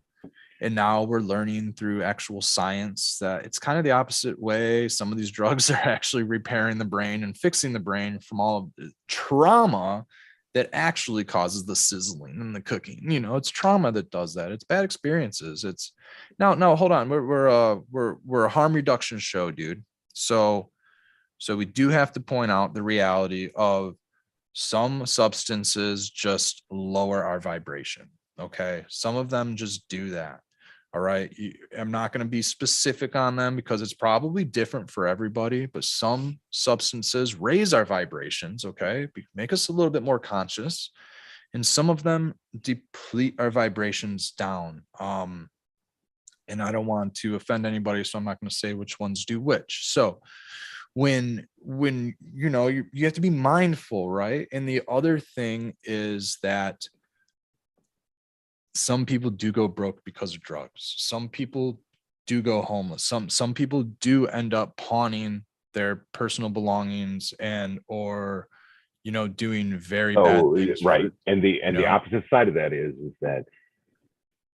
And now we're learning through actual science that it's kind of the opposite way. Some of these drugs are actually repairing the brain and fixing the brain from all of the trauma that actually causes the sizzling and the cooking. It's trauma that does that. It's bad experiences. It's no, hold on. We're a harm reduction show, dude. So we do have to point out the reality of some substances just lower our vibration. Okay. Some of them just do that. All right. I'm not going to be specific on them because it's probably different for everybody, but some substances raise our vibrations. Okay. Make us a little bit more conscious. And some of them deplete our vibrations down. And I don't want to offend anybody, so I'm not going to say which ones do which. So when you have to be mindful, right? And the other thing is that some people do go broke because of drugs. Some people do go homeless. Some people do end up pawning their personal belongings or doing very bad things. Right. The opposite side of that is that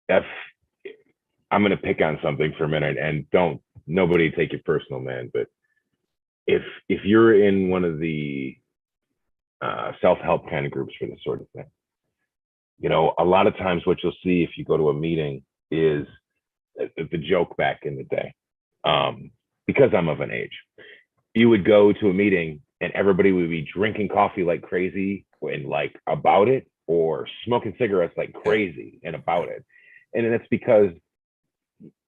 if I'm going to pick on something for a minute, and nobody take it personal, man, but if you're in one of the self-help kind of groups for this sort of thing, a lot of times what you'll see if you go to a meeting is the joke back in the day, because I'm of an age, you would go to a meeting and everybody would be drinking coffee like crazy and like about it, or smoking cigarettes like crazy and about it. And that's because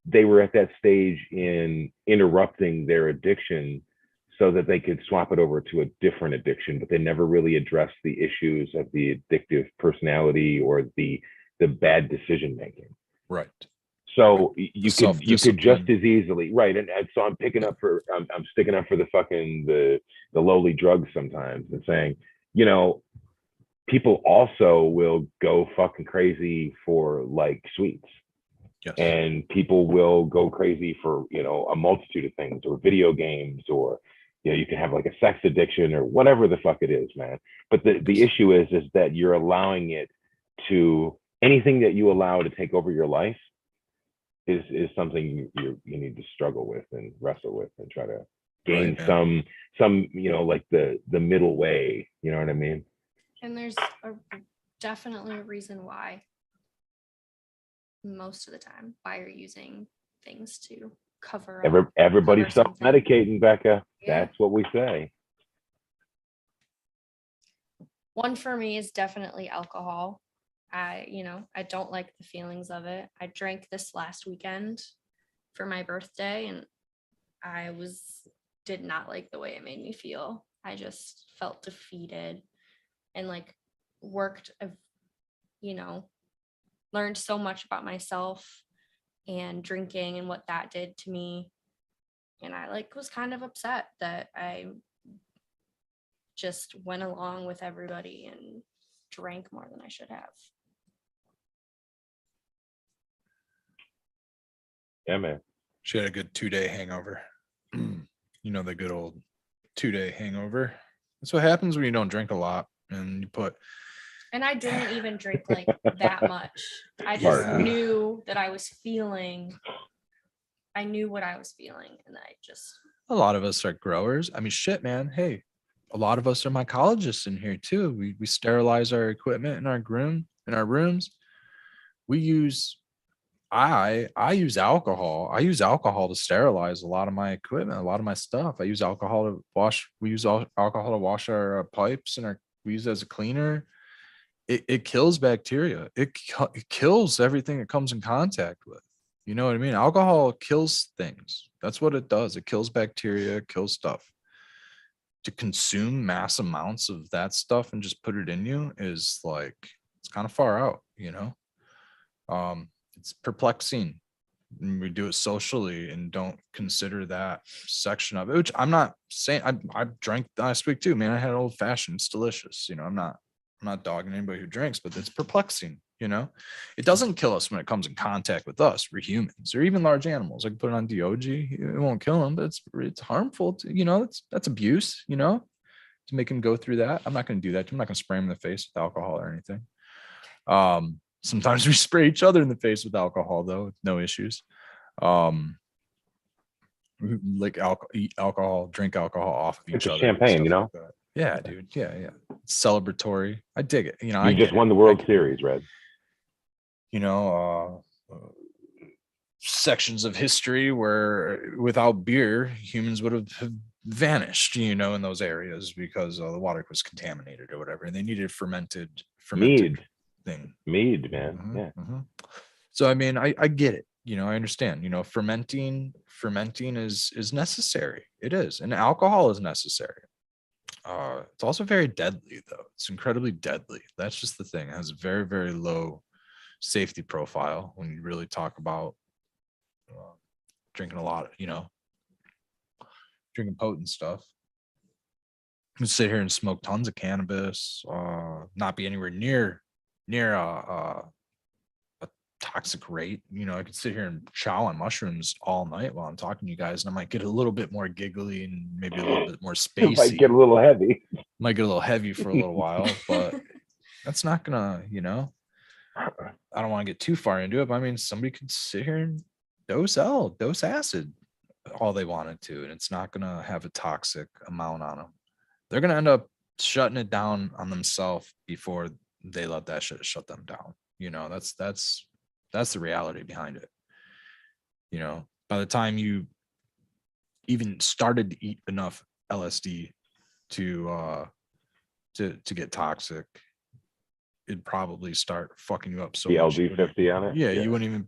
they were at that stage in interrupting their addiction so that they could swap it over to a different addiction, but they never really addressed the issues of the addictive personality or the bad decision making. Right. So you could just as easily, right? And so I'm sticking up for the fucking the lowly drugs sometimes and saying, you know, people also will go fucking crazy for like sweets. Yes. And people will go crazy for, you know, a multitude of things, or video games, or, you know, you can have like a sex addiction or whatever the fuck it is, man. But the issue is that you're allowing it to, anything that you allow to take over your life is something you need to struggle with and wrestle with and try to gain some, you know, like the middle way, you know what I mean? And there's definitely a reason why, most of the time, why you're using things to cover up. Everybody's self-medicating, Becca. Yeah. That's what we say. One for me is definitely alcohol. I don't like the feelings of it. I drank this last weekend for my birthday, and I did not like the way it made me feel. I just felt defeated and like worked, learned so much about myself and drinking and what that did to me. And I was kind of upset that I just went along with everybody and drank more than I should have. Yeah, man. She had a good 2-day hangover. You know, the good old 2-day hangover. That's what happens when you don't drink a lot and you put. And I didn't even drink like that much. I just knew that I was feeling. I knew what I was feeling, and A lot of us are growers. I mean, shit, man. Hey, a lot of us are mycologists in here too. We sterilize our equipment in our rooms. We use. I use alcohol. I use alcohol to sterilize a lot of my equipment, a lot of my stuff. I use alcohol to wash. We use alcohol to wash our pipes, and we use it as a cleaner. It kills bacteria. It kills everything it comes in contact with. You know what I mean? Alcohol kills things. That's what it does. It kills bacteria, kills stuff. To consume mass amounts of that stuff and just put it in you is like, it's kind of far out, you know? It's perplexing. And we do it socially and don't consider that section of it, which I'm not saying. I drank last week too, man. I had an old fashioned. It's delicious. You know, I'm not dogging anybody who drinks, but it's perplexing. You know, it doesn't kill us when it comes in contact with us. We're humans, or even large animals. I can put it on DOG. It won't kill them, but it's harmful to, you know, that's abuse, you know, to make him go through that. I'm not going to do that. I'm not going to spray him in the face with alcohol or anything. Sometimes we spray each other in the face with alcohol, though, no issues. Like eat alcohol, drink alcohol off of each other. Champagne, you know? Like yeah, dude. Yeah. It's celebratory. I dig it. You know, you just won the World Series, Red. You know, sections of history where without beer, humans would have vanished, you know, in those areas because the water was contaminated or whatever, and they needed fermented mead thing. Mead, man. Mm-hmm, yeah. Mm-hmm. So I mean, I get it. You know, I understand. You know, fermenting is necessary. It is, and alcohol is necessary. It's also very deadly, though. It's incredibly deadly. That's just the thing. It has a very, very low safety profile when you really talk about drinking a lot, you know, drinking potent stuff. You can sit here and smoke tons of cannabis, not be anywhere near a toxic rate. You know, I could sit here and chow on mushrooms all night while I'm talking to you guys, and I might get a little bit more giggly and maybe a little bit more spacey. It might get a little heavy. Might get a little heavy for a little while, but that's not gonna, you know, I don't want to get too far into it, but I mean, somebody could sit here and dose acid all they wanted to, and it's not gonna have a toxic amount on them. They're gonna end up shutting it down on themselves before they let that shit shut them down. You know, that's the reality behind it. You know, by the time you even started to eat enough LSD to get toxic, it'd probably start fucking you up so the much. The LD50 on it? Yeah, you wouldn't even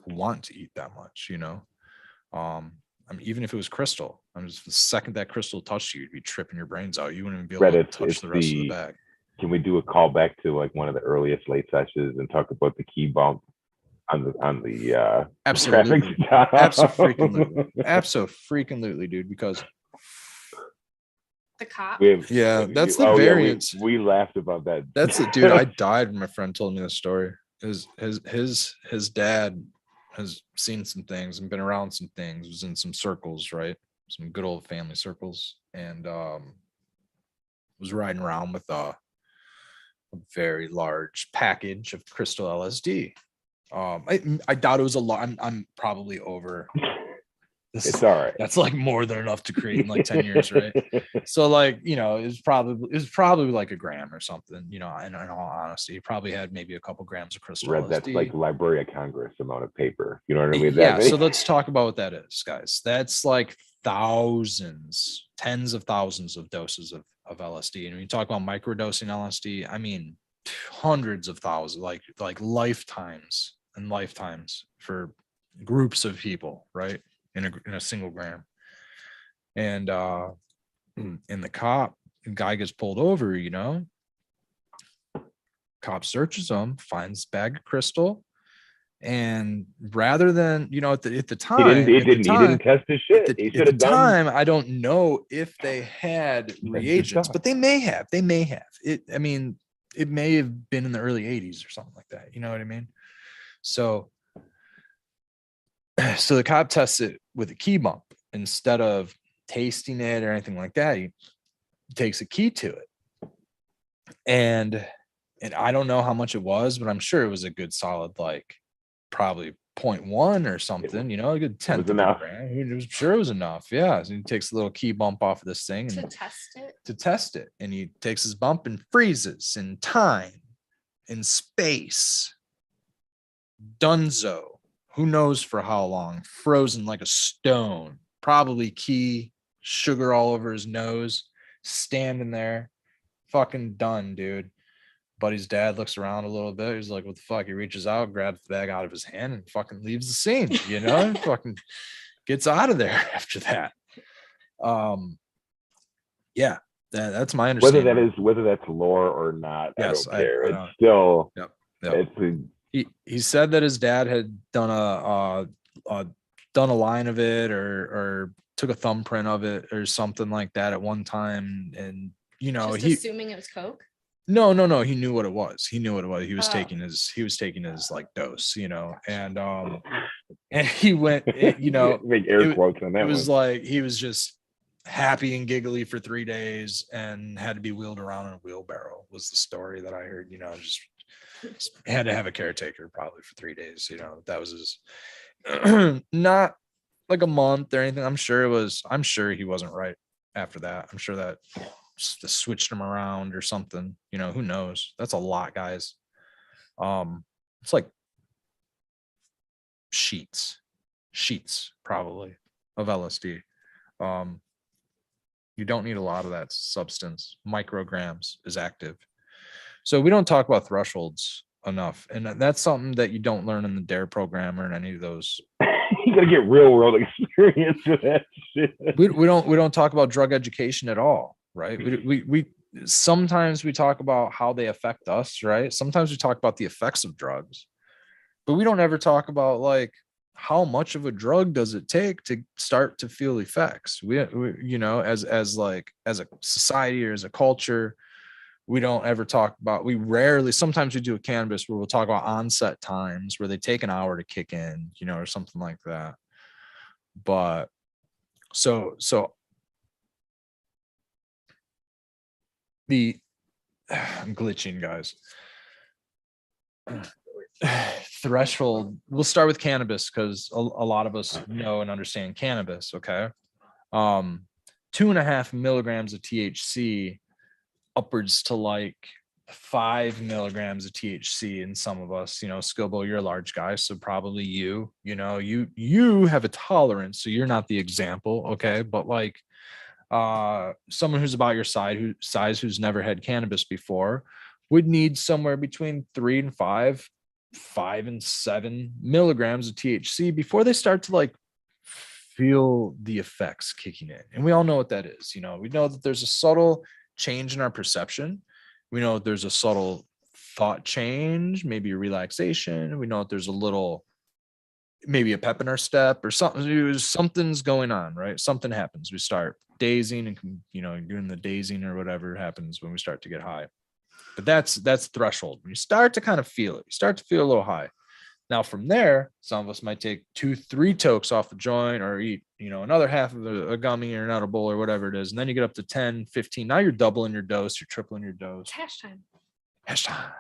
want to eat that much, you know. I mean, even if it was crystal, I mean, the second that crystal touched you, you'd be tripping your brains out. You wouldn't even be able to touch the rest of the bag. Can we do a call back to like one of the earliest late sessions and talk about the key bump on the absolutely, absolutely, dude? Because The cop. That's the variance. We laughed about that. That's the dude. I died when my friend told me the story. His dad has seen some things and been around some things, was in some circles, right? Some good old family circles, and was riding around with a very large package of crystal LSD. I doubt it was a lot. I'm probably over. It's all right. That's like more than enough to create in like 10 years, right? So like, you know, it was probably like a gram or something, you know, in all honesty. He probably had maybe a couple grams of crystal LSD. That's like Library of Congress amount of paper. You know what I mean? Yeah. So let's talk about what that is, guys. That's like thousands, tens of thousands of doses of LSD. And when you talk about microdosing LSD, I mean hundreds of thousands, like lifetimes and lifetimes for groups of people, right? In a single gram. And in the guy gets pulled over, you know, cop searches him, finds bag of crystal, and rather than, you know, at the time he didn't test his shit. At the time, I don't know if they had reagents, but they may have it. I mean, it may have been in the early 80s or something like that, you know what I mean? So the cop tests it with a key bump instead of tasting it or anything like that. He takes a key to it, and I don't know how much it was, but I'm sure it was a good solid, like probably 0.1 or something. You know, a good 10th of a gram. He was sure it was enough. Yeah, so he takes a little key bump off of this thing and to test it, and he takes his bump and freezes in time, in space. Dunzo. Who knows for how long? Frozen like a stone. Probably key, sugar all over his nose, standing there, fucking done, dude. Buddy's dad looks around a little bit. He's like, what the fuck? He reaches out, grabs the bag out of his hand, and fucking leaves the scene, you know? Fucking gets out of there after that. Yeah, that's my understanding. Whether that's lore or not, yes, I don't care. It's still Yep. He said that his dad had done a line of it or took a thumbprint of it or something like that at one time, and you know, assuming it was coke. No, he knew what it was. He was taking his like dose, you know, and he went, you know, make air quotes on that. It was like he was just happy and giggly for 3 days and had to be wheeled around in a wheelbarrow, was the story that I heard, you know, just had to have a caretaker probably for 3 days, you know. That was his not like a month or anything. I'm sure he wasn't right after that. I'm sure that switched him around or something, you know, who knows. That's a lot, guys. It's like sheets probably of LSD. You don't need a lot of that substance. Micrograms is active. So we don't talk about thresholds enough, and that's something that you don't learn in the DARE program or in any of those. You gotta get real world experience with that shit. We don't talk about drug education at all, right? We sometimes we talk about how they affect us, right? Sometimes we talk about the effects of drugs, but we don't ever talk about like how much of a drug does it take to start to feel effects. We you know, as a society or as a culture, we don't ever talk about, sometimes we do a cannabis where we'll talk about onset times where they take an hour to kick in, you know, or something like that. But so I'm glitching, guys. Threshold, we'll start with cannabis because a lot of us know and understand cannabis. Okay. 2.5 milligrams of THC upwards to like 5 milligrams of THC in some of us. You know, Skilbo, you're a large guy, so probably you know, you have a tolerance, so you're not the example, okay? But like someone who's about your size who's never had cannabis before would need somewhere between 3 and 5 and 7 milligrams of THC before they start to like feel the effects kicking in. And we all know what that is. You know, we know that there's a subtle change in our perception. We know there's a subtle thought change, maybe a relaxation. We know that there's a little maybe a pep in our step or something. Something's going on, right? Something happens. We start dazing and, you know, doing the dazing or whatever happens when we start to get high. But that's threshold. When you start to kind of feel it, you start to feel a little high. Now from there, some of us might take 2-3 tokes off the joint or eat, you know, another half of a gummy or an edible or whatever it is. And then you get up to 10, 15. Now you're doubling your dose, you're tripling your dose. It's hash time. Hash time.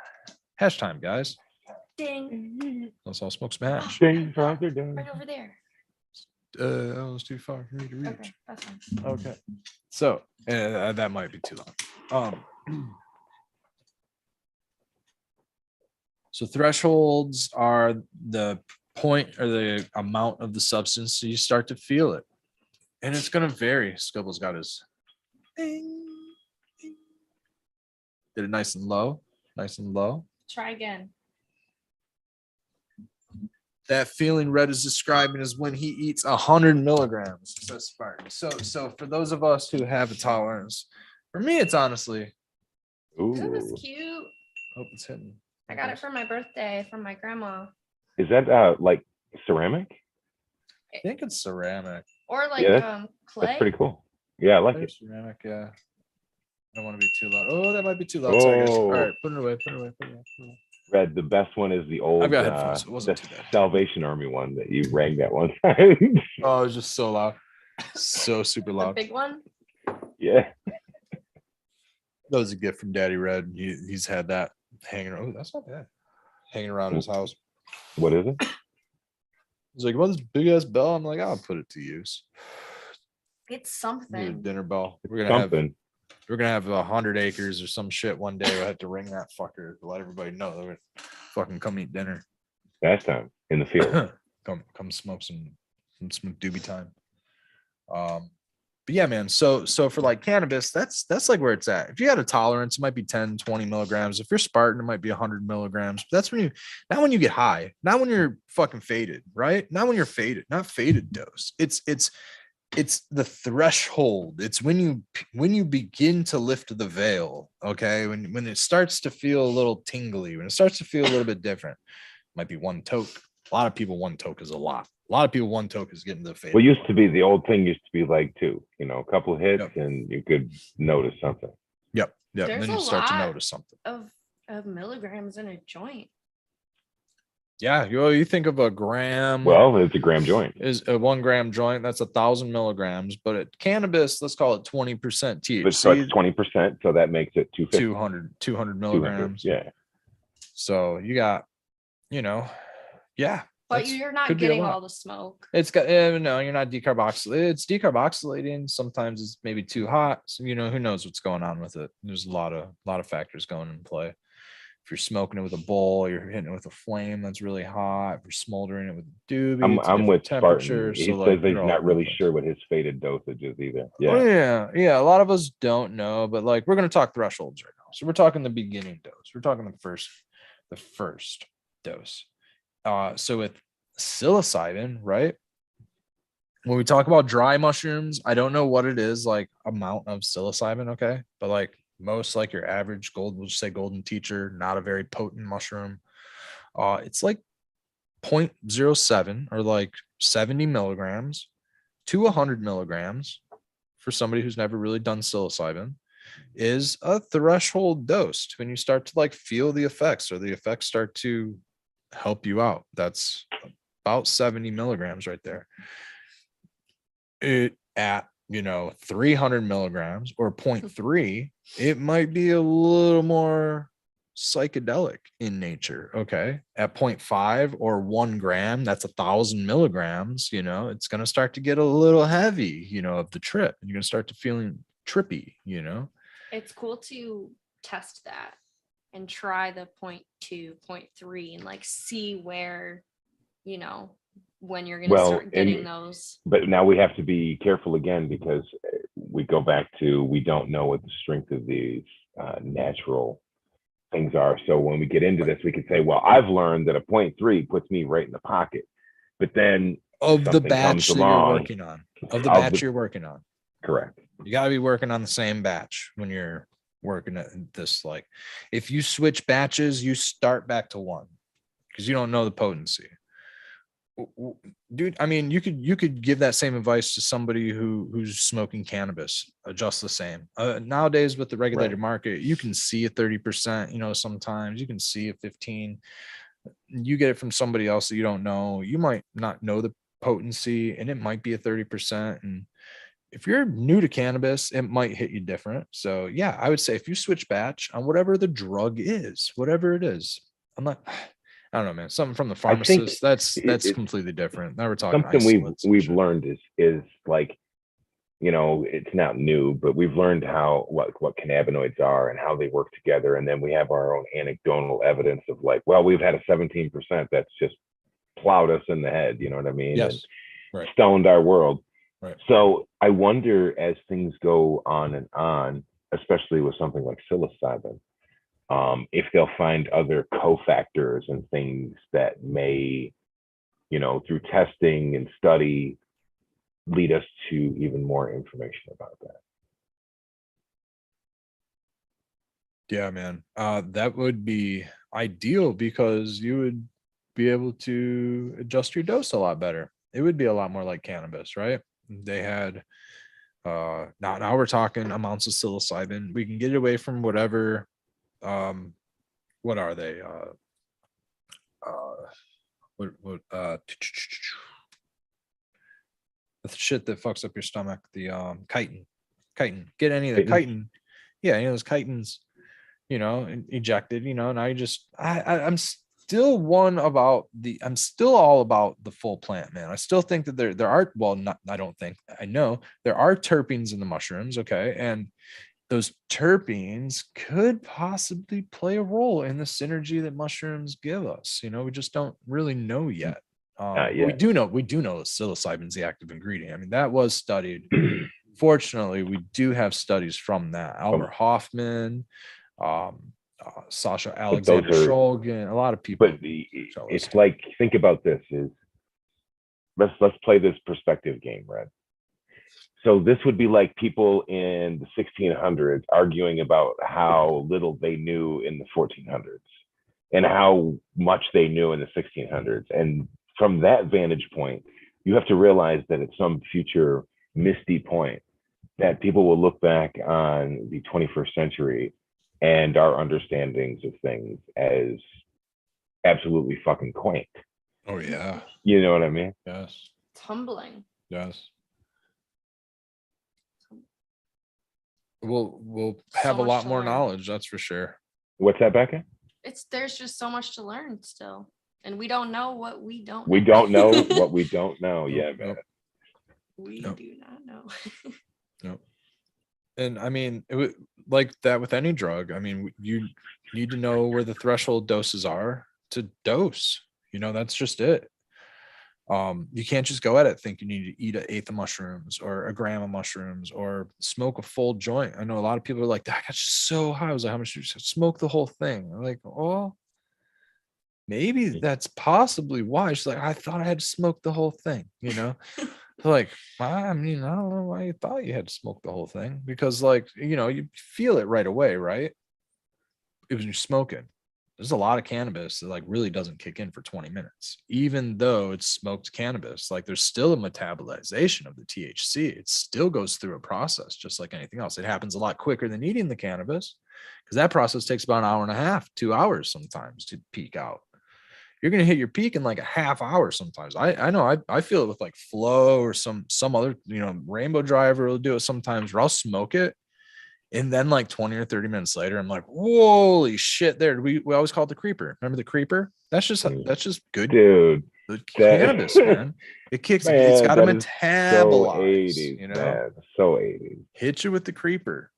Hash time, guys. Ding. Let's all smoke some hash. Ding, they're done. Right over there. That was too far for me to reach. Okay, that's fine. Okay. So that might be too long. So thresholds are the point or the amount of the substance, so you start to feel it. And it's going to vary. Skilbo's got his ding, ding. Did it nice and low. Nice and low. Try again. That feeling Red is describing is when he eats 100 milligrams. Says Spartan. So for those of us who have a tolerance, for me, it's honestly. Ooh. That was cute. Hope it's hitting. I got it for my birthday from my grandma. Is that like ceramic? I think it's ceramic. Or like clay. That's pretty cool. Yeah, I like it. Ceramic, yeah. I don't want to be too loud. Oh, that might be too loud. So I guess. All right, put it away. Put it away. Put it away. Red, the best one is the old I've got headphones. It wasn't the too bad. Salvation Army one that you rang that one time. Oh, it was just so loud. So super The loud. big one. Yeah. That was a gift from Daddy Red. He's had that hanging around. Oh, that's not bad. Hanging around his house. What is it? He's like, well, this big ass bell. I'm like, I'll put it to use. It's Need a something. dinner bell. We're gonna have 100 acres or some shit one day. We'll have to ring that fucker to let everybody know that we're fucking come eat dinner. Last time in the field. come smoke some doobie time. But yeah, man. So for like cannabis, that's like where it's at. If you had a tolerance, it might be 10, 20 milligrams. If you're Spartan, it might be 100 milligrams. But that's not when you get high, not when you're fucking faded, right? Not when you're faded, not faded dose. It's the threshold. It's when you begin to lift the veil. Okay. When it starts to feel a little tingly, when it starts to feel a little bit different, might be one toke. A lot of people, one toke is a lot. A lot of people, one toke is getting to the fade. Well, the old thing used to be like 2, a couple of hits and you could notice something. Yep. And There's then you a start to lot notice something. Of milligrams in a joint. Yeah. You think of a gram. Well, it's a gram joint. Is a 1 gram joint. That's 1,000 milligrams. But at cannabis, let's call it 20% THC. So it's 20%. So that makes it 200 milligrams. 200, yeah. So you got, yeah. But you're not getting all the smoke. It's got no, you're not decarboxylating. It's decarboxylating. Sometimes it's maybe too hot. So, who knows what's going on with it. There's a lot of factors going in play. If you're smoking it with a bowl, you're hitting it with a flame that's really hot. If you're smoldering it with a doobie, I'm with temperature. Spartan. He says he's not really sure what his faded dosage is either. Yeah. Yeah. A lot of us don't know, but like we're gonna talk thresholds right now. So we're talking the beginning dose. We're talking the first dose. So with psilocybin, right? When we talk about dry mushrooms, I don't know what it is like amount of psilocybin, okay? But like most, like your average we'll just say golden teacher, not a very potent mushroom. It's like 0.07 or like 70 milligrams to 100 milligrams for somebody who's never really done psilocybin is a threshold dose when you start to like feel the effects or the effects start to help you out. That's about 70 milligrams right there. It at 300 milligrams or 0.3, it might be a little more psychedelic in nature. Okay. At 0.5 or 1 gram, that's 1,000 milligrams, it's going to start to get a little heavy, of the trip, and you're going to start to feeling trippy. It's cool to test that and try the 0.2, 0.3 and like see where, when you're going to start getting those. But now we have to be careful again, because we go back to, we don't know what the strength of these natural things are. So when we get into this, we could say, well, I've learned that a 0.3 puts me right in the pocket. But then of the batch that you're working on, you're working on. Correct. You got to be working on the same batch when you're working at this. Like if you switch batches, you start back to 1 because you don't know the potency. Dude, I mean, you could give that same advice to somebody who's smoking cannabis, just the same. Nowadays with the regulated market, you can see a 30%, you know, sometimes you can see a 15. You get it from somebody else that you don't know. You might not know the potency, and it might be a 30%. And if you're new to cannabis, it might hit you different. So yeah, I would say if you switch batch on whatever the drug is, whatever it is, I'm not, I don't know, man, something from the I think pharmacist, that's it's completely different. Now we're talking something isolates and we've shit. learned is like, you know, it's not new, but we've learned how what cannabinoids are and how they work together, and then we have our own anecdotal evidence of like, well, we've had a 17% that's just plowed us in the head, you know what I mean? Yes. And Right. stoned our world. Right. So I wonder, as things go on and on, especially with something like psilocybin, if they'll find other cofactors and things that may, you know, through testing and study, lead us to even more information about that. Yeah, man. That would be ideal because you would be able to adjust your dose a lot better. It would be a lot more like cannabis, right? They had now we're talking amounts of psilocybin. We can get it away from whatever what are they? The shit that fucks up your stomach, the chitin. Get any of the chitin. Yeah, any of those chitins, you know, ejected, you know, and I'm still I'm still all about the full plant, man. I still think that there are, well, not, I don't think, I know there are terpenes in the mushrooms. Okay. And those terpenes could possibly play a role in the synergy that mushrooms give us. You know, we just don't really know yet. We do know psilocybin's the active ingredient. I mean, that was studied. Fortunately, we do have studies from that. Albert Hoffman, Sasha Alexander Shulgin, a lot of people. But it's like, think about this: is let's play this perspective game, Red. So this would be like people in the 1600s arguing about how little they knew in the 1400s and how much they knew in the 1600s. And from that vantage point, you have to realize that at some future misty point, that people will look back on the 21st century and our understandings of things as absolutely fucking quaint. Oh yeah. You know what I mean? Yes. It's humbling. Yes. We'll have a lot more knowledge, that's for sure. What's that, Becca? There's just so much to learn still. And we don't know what we don't know. We don't know what we don't know. Yeah, man. We do not know. No. And I mean, it would like that with any drug. I mean, you need to know where the threshold doses are to dose. You know, that's just it. You can't just go at it thinking you need to eat an eighth of mushrooms or a gram of mushrooms or smoke a full joint. I know a lot of people are like, that got so high. I was like, how much did you smoke? The whole thing. I'm like, oh, maybe that's possibly why. She's like, I thought I had to smoke the whole thing, you know? So like, I mean, I don't know why you thought you had to smoke the whole thing, because like, you know, you feel it right away, right? When you're smoking. There's a lot of cannabis that like really doesn't kick in for 20 minutes, even though it's smoked cannabis. Like there's still a metabolization of the THC. It still goes through a process just like anything else. It happens a lot quicker than eating the cannabis because that process takes about an hour and a half, 2 hours sometimes to peak out. You're going to hit your peak in like a half hour sometimes. I know I feel it with like Flow or some other, you know, Rainbow Driver will do it sometimes where I'll smoke it. And then like 20 or 30 minutes later, I'm like, holy shit, there. We always call it the creeper. Remember the creeper? That's just good. Dude. Good cannabis, man. It kicks, it's got to metabolize. So 80s, you know? Man, so 80s. Hit you with the creeper.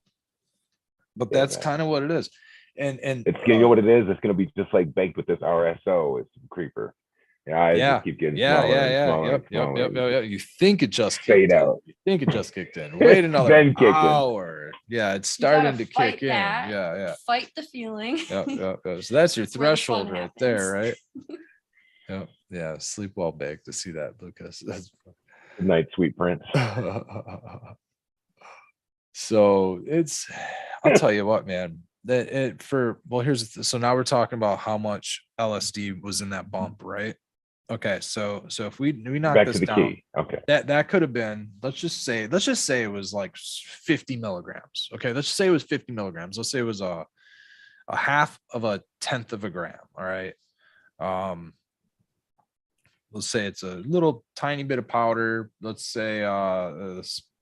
But that's kind of what it is. And it's, you know what it is? It's gonna be just like baked with this RSO. It's creeper. Just keep getting smaller and smaller. Yep. You think it just fade out. You think it just kicked in. Wait another hour. Yeah, it's starting to kick in. Yeah. Fight the feeling. Yep. So that's your threshold right there, right? Yep. Yeah. Sleep well, baked to see that, Lucas. Good night, sweet prince. So I'll tell you what, man. Here's so now we're talking about how much LSD was in that bump, right? Okay, so if we knock Back this to the down, key. Okay. that could have been, let's just say it was like 50 milligrams. Okay, let's just say it was 50 milligrams. Let's say it was a half of a tenth of a gram. All right. Let's say it's a little tiny bit of powder. Let's say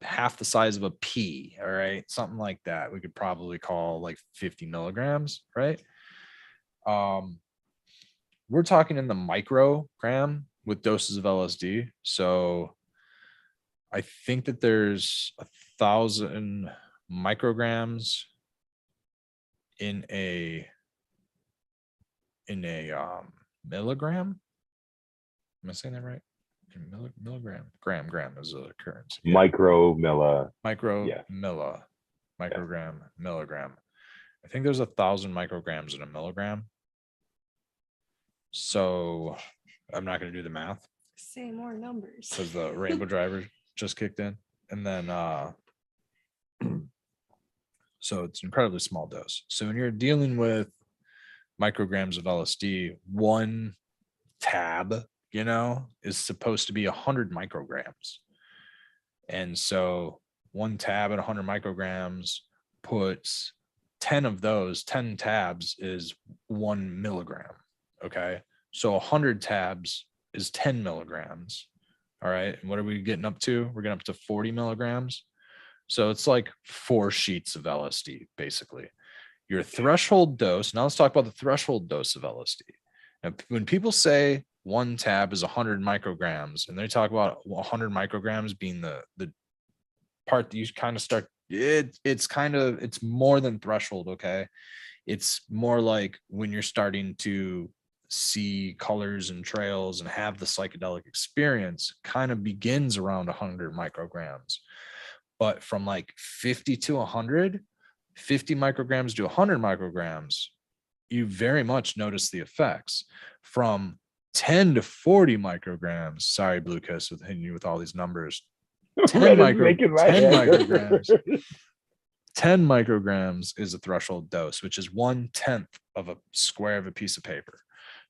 half the size of a pea. All right, something like that. We could probably call like 50 milligrams, right? We're talking in the microgram with doses of LSD. So I think that there's 1,000 micrograms in a milligram. Am I saying that right? Milligram. Gram is a currency. Yeah. Micro, milli. Microgram, milligram. I think there's 1,000 micrograms in a milligram. So I'm not going to do the math. Say more numbers. Because the rainbow driver just kicked in. And then so it's an incredibly small dose. So when you're dealing with micrograms of LSD, one tab, is supposed to be 100 micrograms. And so one tab at 100 micrograms puts 10 of those, 10 tabs is 1 milligram. Okay. So 100 tabs is 10 milligrams. All right. And what are we getting up to? We're getting up to 40 milligrams. So it's like 4 sheets of LSD, basically. Your threshold dose. Now let's talk about the threshold dose of LSD. Now, when people say one tab is 100 micrograms, and they talk about 100 micrograms being the part that you kind of start, it's more than threshold. Okay. It's more like when you're starting to see colors and trails and have the psychedelic experience, kind of begins around 100 micrograms. But from like 50 to 100, 50 micrograms to 100 micrograms, you very much notice the effects. From 10 to 40 micrograms, sorry, Blue Kiss, with hitting you with all these numbers. 10 micrograms. 10 micrograms is a threshold dose, which is 1/10 of a square of a piece of paper.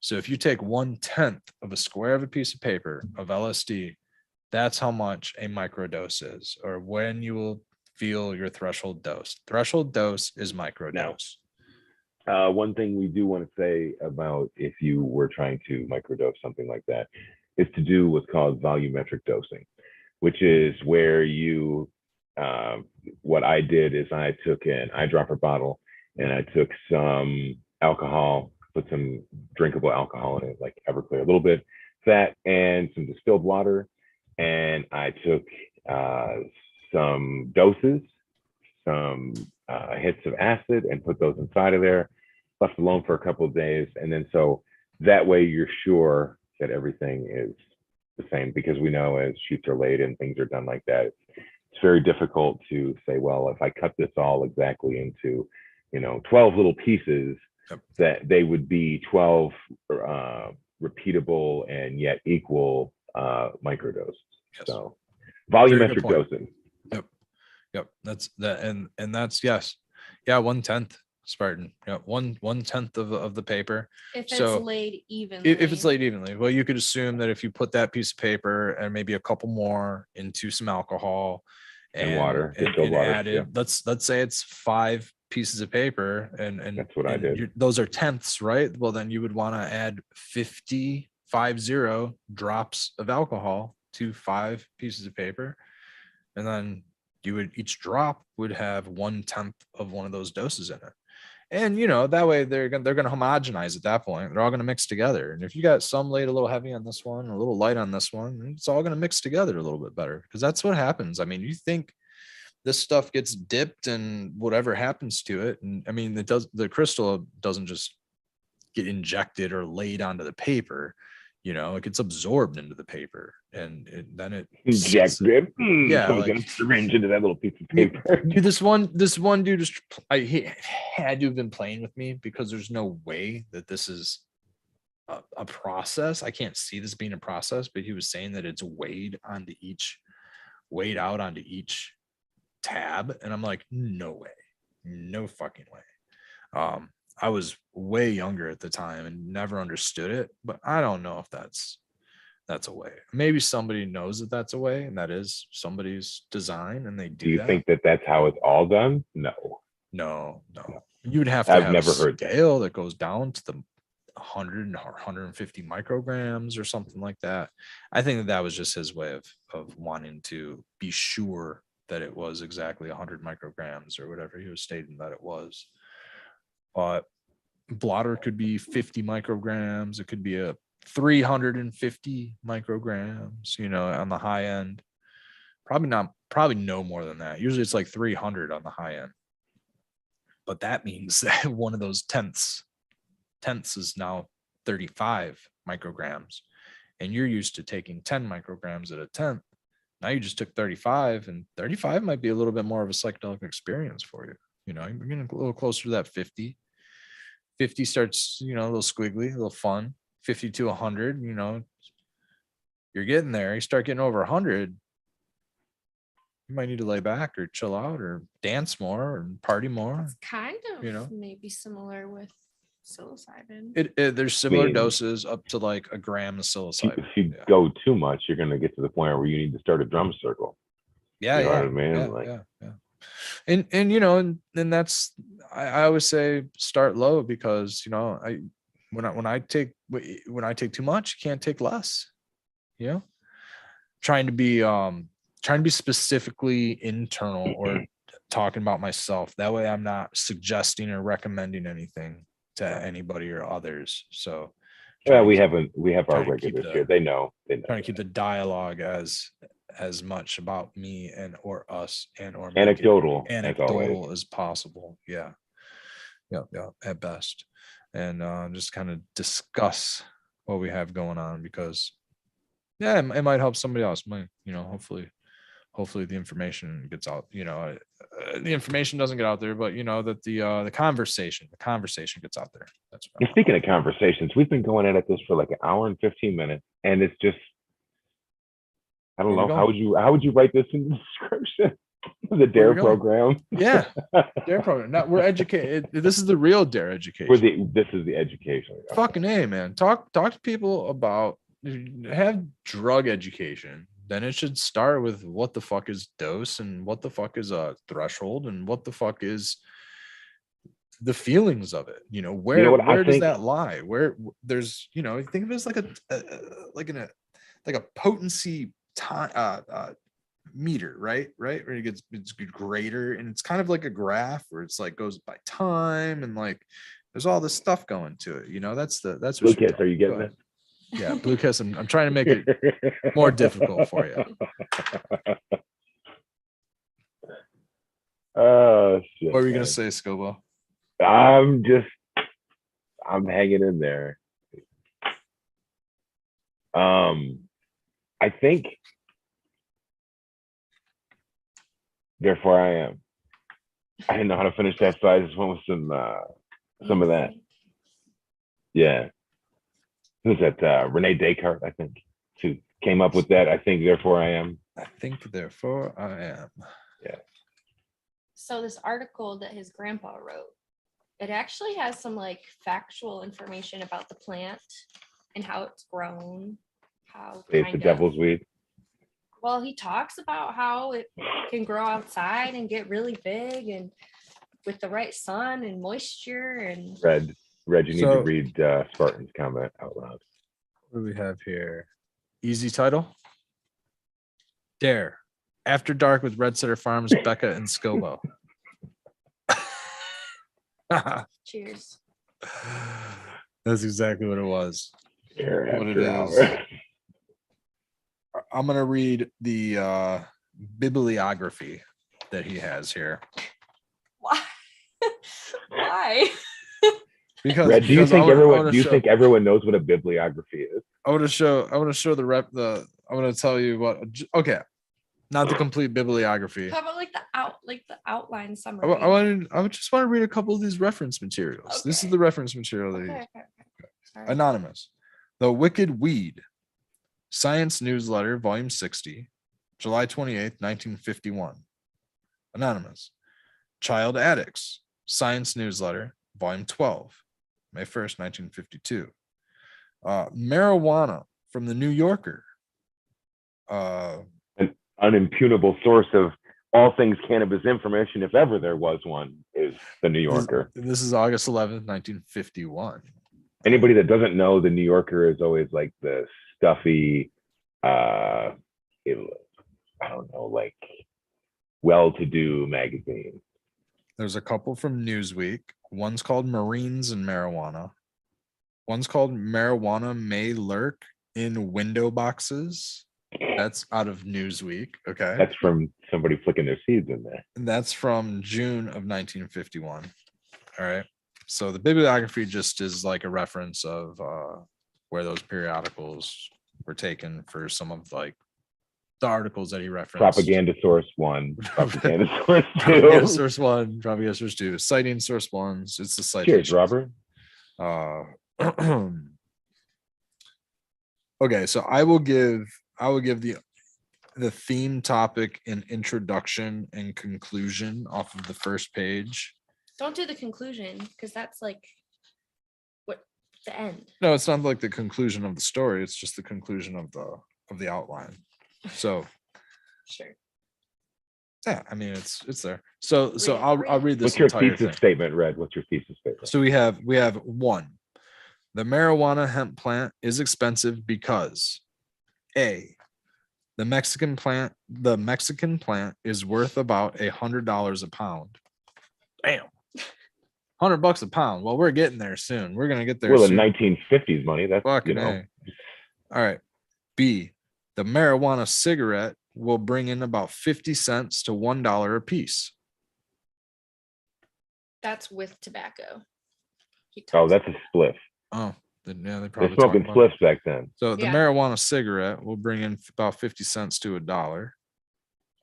So if you take 1/10 of a square of a piece of paper of LSD, that's how much a microdose is, or when you will feel your threshold dose. Threshold dose is microdose. One thing we do want to say about if you were trying to microdose something like that is to do what's called volumetric dosing, which is where you, what I did is I took an eyedropper bottle and I took some alcohol, put some drinkable alcohol in it, like Everclear, a little bit fat, and some distilled water. And I took some doses, some hits of acid, and put those inside of there, left alone for a couple of days. And then so that way you're sure that everything is the same, because we know as shoots are laid and things are done like that, it's very difficult to say, well, if I cut this all exactly into 12 little pieces, that they would be 12 repeatable and yet equal microdoses. Yes. So volumetric dosing. Yep. That's that. And that's, yes. Yeah. 1/10 Spartan. Yeah. 1/10 of the paper. If it's laid evenly. If it's laid evenly, well, you could assume that if you put that piece of paper and maybe a couple more into some alcohol and water, and added, let's say it's 5 pieces of paper, and that's what I did. Those are tenths, right? Well, then you would want to add 50 drops of alcohol to 5 pieces of paper, and then each drop would have 1/10 of one of those doses in it. And that way they're going to homogenize at that point. They're all going to mix together. And if you got some laid a little heavy on this one, a little light on this one, it's all going to mix together a little bit better, because that's what happens. I mean, you think this stuff gets dipped and whatever happens to it, and I mean, the crystal doesn't just get injected or laid onto the paper. It gets absorbed into the paper, and then it injected. Yeah, so like syringe into that little piece of paper. Dude, this one dude he had to have been playing with me, because there's no way that this is a process. I can't see this being a process, but he was saying that it's weighed out onto each tab, and I'm like, no way, no fucking way. I was way younger at the time and never understood it, but I don't know if that's that's a way. Maybe somebody knows that that's a way, and that is somebody's design, and they Do you that. think that that's how it's all done? No. You would have to I've have never a heard that. scale that goes down to the 100 or 150 micrograms or something like that. I think that was just his way of wanting to be sure that it was exactly 100 micrograms or whatever he was stating that it was. But blotter could be 50 micrograms. It could be a 350 micrograms, on the high end. Probably no more than that. Usually it's like 300 on the high end. But that means that one of those tenths is now 35 micrograms. And you're used to taking 10 micrograms at a tenth. Now you just took 35, and 35 might be a little bit more of a psychedelic experience for you. You're getting a little closer to that 50. 50 starts, a little squiggly, a little fun. 50 to 100, you're getting there. You start getting over 100, you might need to lay back or chill out or dance more or party more. It's kind of maybe similar with psilocybin. There's similar doses up to like a gram of psilocybin. If you go too much, you're going to get to the point where you need to start a drum circle. Yeah, you know yeah, what I mean? Yeah. And that's, I always say start low, because when I take too much, you can't take less. Trying to be specifically internal or talking about myself. That way I'm not suggesting or recommending anything to anybody or others. So we have our regulars here. They know. Trying to keep the dialogue as much about me or us or anecdotal as possible. Yeah, at best. And just kind of discuss what we have going on, because it might help somebody else. Hopefully the information gets out. The information doesn't get out there, but that the conversation gets out there. That's right. Speaking of conversations, we've been going at this for like an hour and 15 minutes, and it's just, I don't know. How would you write this in the description? The DARE program. Yeah, DARE program. Now we're educated. This is the real DARE education. This is the education. Fucking A, man. Talk to people about, have drug education. Then it should start with what the fuck is dose, and what the fuck is a threshold, and what the fuck is the feelings of it. Where does that lie? Where there's, think of it as like a potency time meter, right? Where it's greater, and it's kind of like a graph where it's like goes by time, and like there's all this stuff going to it. That's what Blue Kiss, are you getting it? Yeah, Blue Kiss. I'm trying to make it more difficult for you. Oh shit! What were you gonna say, Skilbo? I'm hanging in there. I think, therefore I am. I didn't know how to finish that, so I just went with some of that. Yeah. Who's that? Rene Descartes, I think, who came up with that. I think, therefore I am. I think, therefore I am. Yeah. So this article that his grandpa wrote, it actually has some like factual information about the plant and how it's grown. It's the devil's weed. Well, he talks about how it can grow outside and get really big, and with the right sun and moisture. And Red, you need to read Spartan's comment out loud. What do we have here? Easy title. DARE. After Dark with Red Setter Farms, Becca and Skilbo. Cheers. That's exactly what it was. What it is. I'm going to read the bibliography that he has here. Why? Why? Because Red, do you think everyone knows what a bibliography is? I want to show I want to tell you what. Okay, not the complete bibliography. How about the outline summary? I just want to read a couple of these reference materials. Okay. This is the reference material that okay. Anonymous. The Wicked Weed. Science Newsletter, Volume 60, July 28th, 1951. Anonymous. Child Addicts. Science Newsletter, Volume 12, May 1st, 1952. Marijuana from the New Yorker. An unimpugnable source of all things cannabis information, if ever there was one, is the New Yorker. This is August 11th, 1951. Anybody that doesn't know, the New Yorker is always like the stuffy, I don't know, like well-to-do magazine. There's a couple from Newsweek. One's called Marines and Marijuana. One's called Marijuana May Lurk in Window Boxes. That's out of Newsweek. Okay. That's from somebody flicking their seeds in there. And that's from June of 1951. All right. So the bibliography just is like a reference of where those periodicals were taken for some of like the articles that he referenced. Propaganda source 1, propaganda source 2. Propaganda source 1, propaganda source 2, citing source 1s. It's the citation. Cheers, Robert. Okay, so I will give the theme, topic, and introduction and conclusion off of the first page. Don't do the conclusion because that's like what the end. No, it's not like the conclusion of the story. It's just the conclusion of the outline. So Sure. yeah, I mean it's there. So I'll read this. What's your entire thesis thing. statement, Red? What's your thesis statement? So we have 1. The marijuana hemp plant is expensive because A, the Mexican plant is worth about $100 a pound. Damn. $100 a pound. Well, we're getting there soon. We're gonna get there. Well, soon. in 1950s money, that's Fucking A. All right. B, the marijuana cigarette will bring in about 50 cents to $1 a piece. That's with tobacco. Oh, that's a spliff. Oh, then yeah, they They're probably smoking talking about- spliffs back then. So the Yeah. marijuana cigarette will bring in about 50 cents to $1.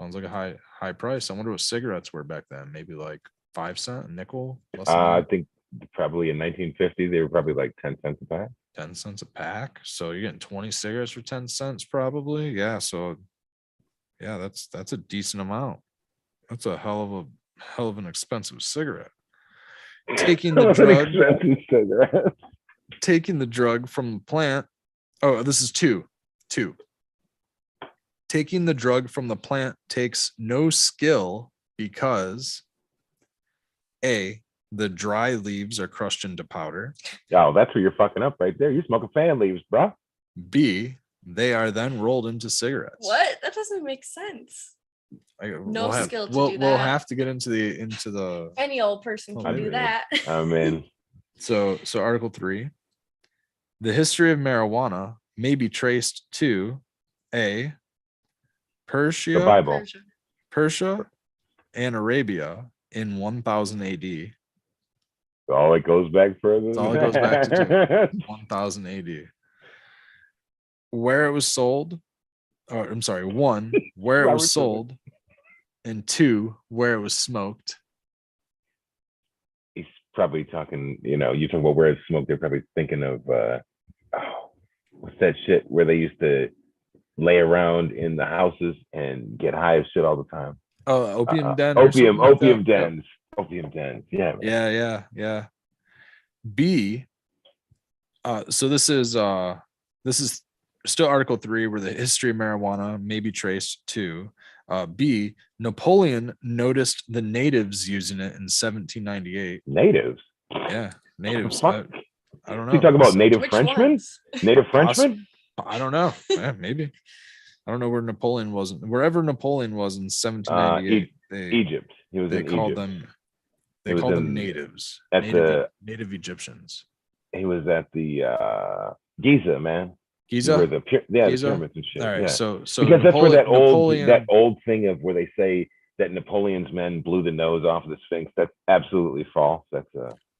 Sounds like a high price. I wonder what cigarettes were back then. Maybe like 5 cents, a nickel. Less than I that? think probably in 1950 they were probably like 10 cents a pack. 10 cents a pack. So you're getting 20 cigarettes for 10 cents, probably. Yeah. So yeah, that's a decent amount. That's a hell of an expensive cigarette. Taking the That was an drug. expensive cigarette. Taking the drug from the plant. Oh, this is 2. Taking the drug from the plant takes no skill because A, the dry leaves are crushed into powder. Oh, that's where you're fucking up right there. You're smoking fan leaves, bro. B, they are then rolled into cigarettes. What? That doesn't make sense. No skill to do We'll that. have to get into the Any old person can I do mean, that. I mean, so Article 3. The history of marijuana may be traced to A, the Persia, Bible. Persia and Arabia in 1000 AD. Oh, it goes back further. That's all it goes back to 1000 AD. Where it was sold, or I'm sorry, 1, where it was sold, and 2, where it was smoked. He's probably talking, you talk about where it's smoked. They're probably thinking of, what's that shit where they used to lay around in the houses and get high as shit all the time. Oh, opium den. Or Opium something like that? dens. Opium dens. Yeah. Man. Yeah. B. So this is still Article 3, where the history of marijuana may be traced to. B. Napoleon noticed the natives using it in 1798. Natives. Yeah, natives. Fuck? I don't know. You talk about native Which Frenchmen? ones? Native Frenchmen? I don't know. Yeah, maybe. I don't know where Napoleon was. Wherever Napoleon was in 1798, Egypt. He was they in called Egypt. them. They He was called them in- natives. at the- Native Egyptians. He was at the Giza, man. Giza. Where the Giza? pyramids and shit. All right. Yeah. So Because that's where Napoleon, that old thing of where they say that Napoleon's men blew the nose off of the Sphinx. That's absolutely false. That's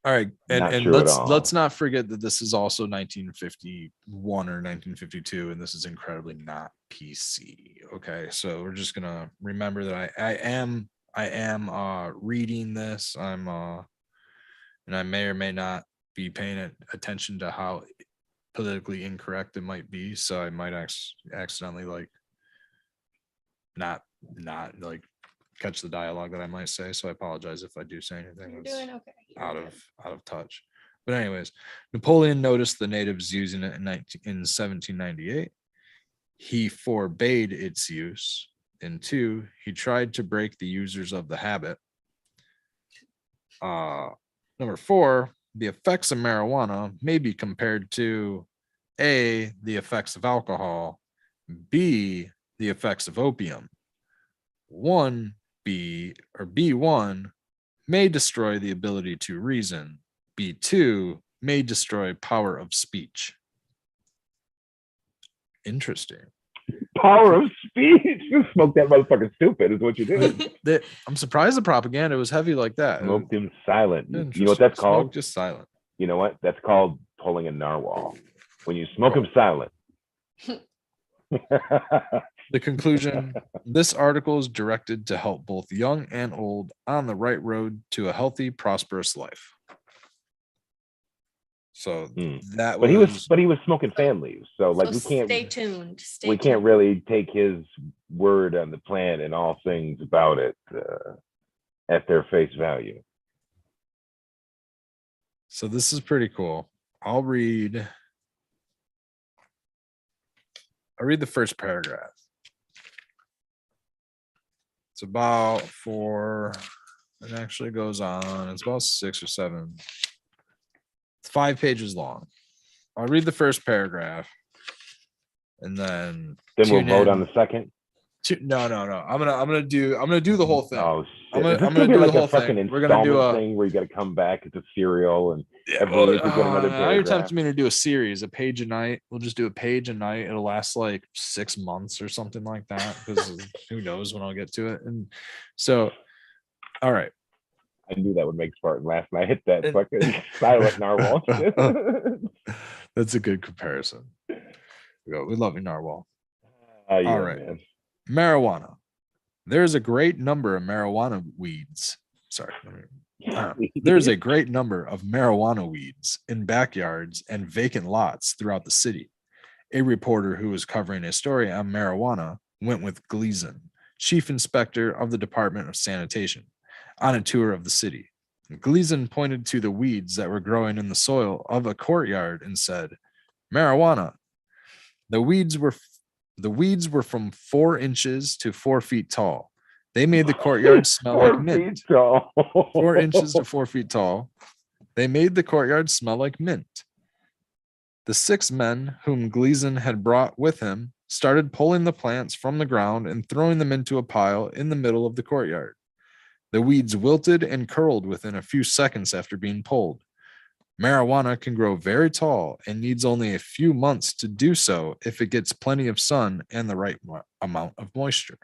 all right, not and true at all. let's not forget that this is also 1951 or 1952, and this is incredibly not PC. Okay, so we're just gonna remember that I am reading this. And I may or may not be paying attention to how politically incorrect it might be. So I might accidentally like not like catch the dialogue that I might say. So I apologize if I do say anything You're that's doing okay. out of touch. But anyways, Napoleon noticed the natives using it in 1798. He forbade its use. And 2, he tried to break the users of the habit. Number 4, the effects of marijuana may be compared to A, the effects of alcohol, B, the effects of opium. 1B may destroy the ability to reason. B2 may destroy power of speech. Interesting. Power of speech. You smoked that motherfucker stupid is what you did. I'm surprised the propaganda was heavy like that. Smoked him silent. You Interesting. know what that's called? Smoke just silent. You know what? That's called pulling a narwhal. When you smoke him silent. The conclusion, this article is directed to help both young and old on the right road to a healthy, prosperous life. So that was, but he was smoking fan leaves. So like we can't stay tuned. We can't really take his word on the plant and all things about it at their face value. So this is pretty cool. I'll read the first paragraph. It's about it actually goes on. It's about 6 or 7. It's 5 pages long. I'll read the first paragraph and then we'll vote on the second. No. I'm gonna do the whole thing. Oh I'm shit! gonna do like the whole fucking thing. We're gonna do a thing where you got to come back. It's a serial, and every week we get another paragraph. Now you're tempting me to do a series, a page a night. We'll just do a page a night. It'll last like 6 months or something like that, because who knows when I'll get to it. And so, all right. I knew that would make Spartan laugh when I hit that fucking silent narwhal. That's a good comparison. We love you, narwhal. Yeah, all right, man. Marijuana. There's a great number of marijuana weeds. Sorry. There's a great number of marijuana weeds in backyards and vacant lots throughout the city. A reporter who was covering a story on marijuana went with Gleason, chief inspector of the Department of Sanitation, on a tour of the city. Gleason pointed to the weeds that were growing in the soil of a courtyard and said, "Marijuana." The weeds were from 4 inches to 4 feet tall. They made the courtyard smell like mint. 4 inches to 4 feet tall. They made the courtyard smell like mint. The 6 men whom Gleason had brought with him started pulling the plants from the ground and throwing them into a pile in the middle of the courtyard. The weeds wilted and curled within a few seconds after being pulled. Marijuana can grow very tall and needs only a few months to do so if it gets plenty of sun and the right amount of moisture.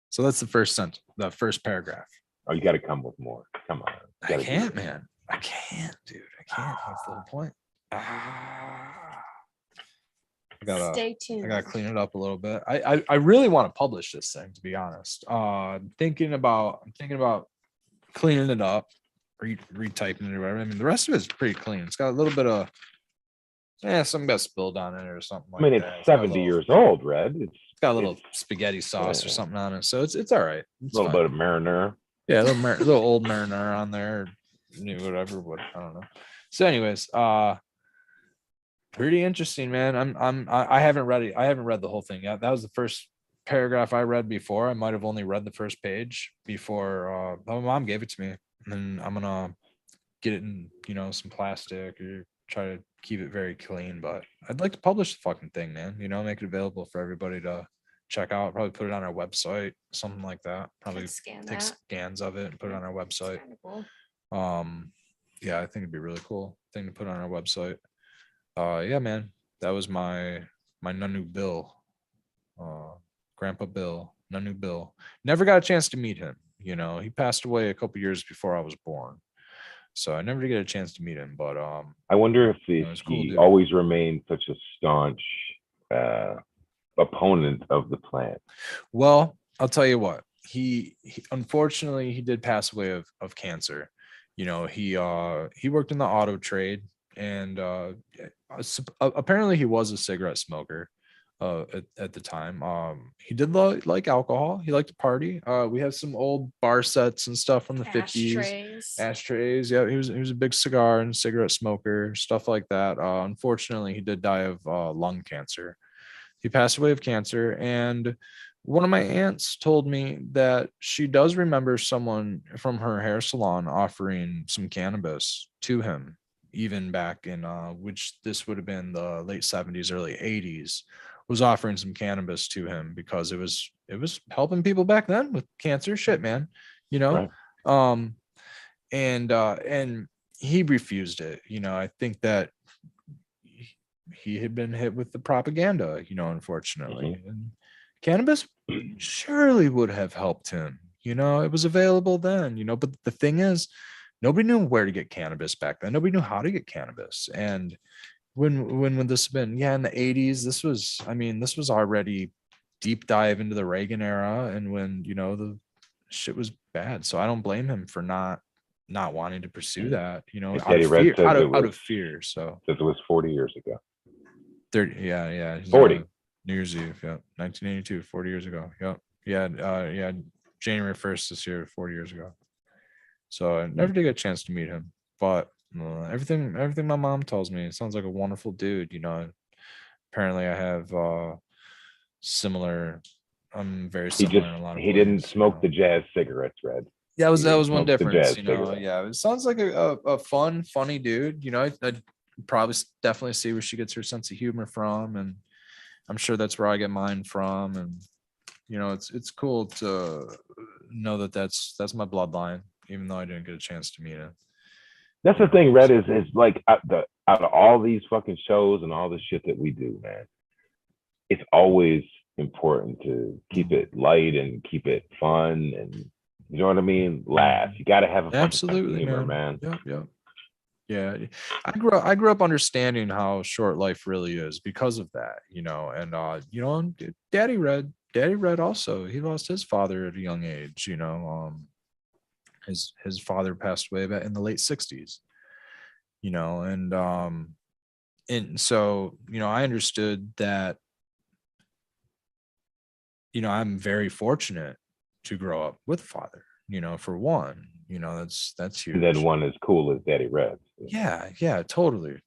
So that's the first paragraph. Oh, you got to come with more. Come on. I can't, man. I can't, dude. I can't. That's the whole point. Stay tuned. I gotta clean it up a little bit. I really want to publish this thing, to be honest. I'm thinking about cleaning it up, retyping it or whatever. I mean, the rest of it's pretty clean. It's got a little bit of something got spilled on it or something like that. I mean, it's 70 years old, Red. It's got a little spaghetti sauce or something on it, so it's all right. It's a little bit of marinara. Yeah, a little old marinara on there, whatever. I don't know. So, anyways, pretty interesting, man. I haven't read it. I haven't read the whole thing yet. That was the first paragraph I read before. I might have only read the first page before my mom gave it to me, and then I'm gonna get it in some plastic or try to keep it very clean. But I'd like to publish the fucking thing, man. Make it available for everybody to check out. Probably put it on our website, something like that. Probably take scans of it and put it on our website. Cool. Yeah, I think it'd be a really cool thing to put on our website. Yeah, man, that was my Nanu Bill, Grandpa Bill, Nanu Bill. Never got a chance to meet him. He passed away a couple years before I was born, so I never did get a chance to meet him. But I wonder if he always remained such a staunch opponent of the plant. Well, I'll tell you what. He unfortunately he did pass away of cancer. He worked in the auto trade. And apparently he was a cigarette smoker. at the time. He did like alcohol. He liked to party. We have some old bar sets and stuff from the 50s. Ashtrays. Yeah, he was a big cigar and cigarette smoker, stuff like that. Unfortunately, he did die of lung cancer. He passed away of cancer, and one of my aunts told me that she does remember someone from her hair salon offering some cannabis to him, even back in which this would have been the late 70s, early 80s, was offering some cannabis to him because it was helping people back then with cancer. Shit, man, you know. Right. And he refused it. I think that he had been hit with the propaganda, unfortunately. And cannabis surely would have helped him. It was available then, but the thing is, nobody knew where to get cannabis back then. Nobody knew how to get cannabis. And when would this have been? Yeah, in the 80s. This was already deep dive into the Reagan era, and when the shit was bad. So I don't blame him for not wanting to pursue that, out of fear. So it was 40 years ago. 30, yeah. 40. New Year's Eve, yeah, 1982, 40 years ago. Yep. Yeah, January 1st this year, 40 years ago. So I never did get a chance to meet him, but everything my mom tells me, it sounds like a wonderful dude. Apparently I have similar. I'm very similar in a lot of ways. He didn't smoke the jazz cigarettes, Red. Yeah, that was one difference. Yeah, it sounds like a fun, funny dude. I'd probably definitely see where she gets her sense of humor from, and I'm sure that's where I get mine from. And it's cool to know that that's my bloodline, even though I didn't get a chance to meet it. That's the thing, Red, is like out of all these fucking shows and all the shit that we do, man, it's always important to keep it light and keep it fun, and you know what I mean? Laugh. You got to have a absolutely humor, man. Yep. Yeah, I grew up understanding how short life really is because of that, and Daddy Red also, he lost his father at a young age. His father passed away in the late 60s, and so I understood that. I'm very fortunate to grow up with a father, for one. That's huge. And then one as cool as Daddy Red. Yeah, totally.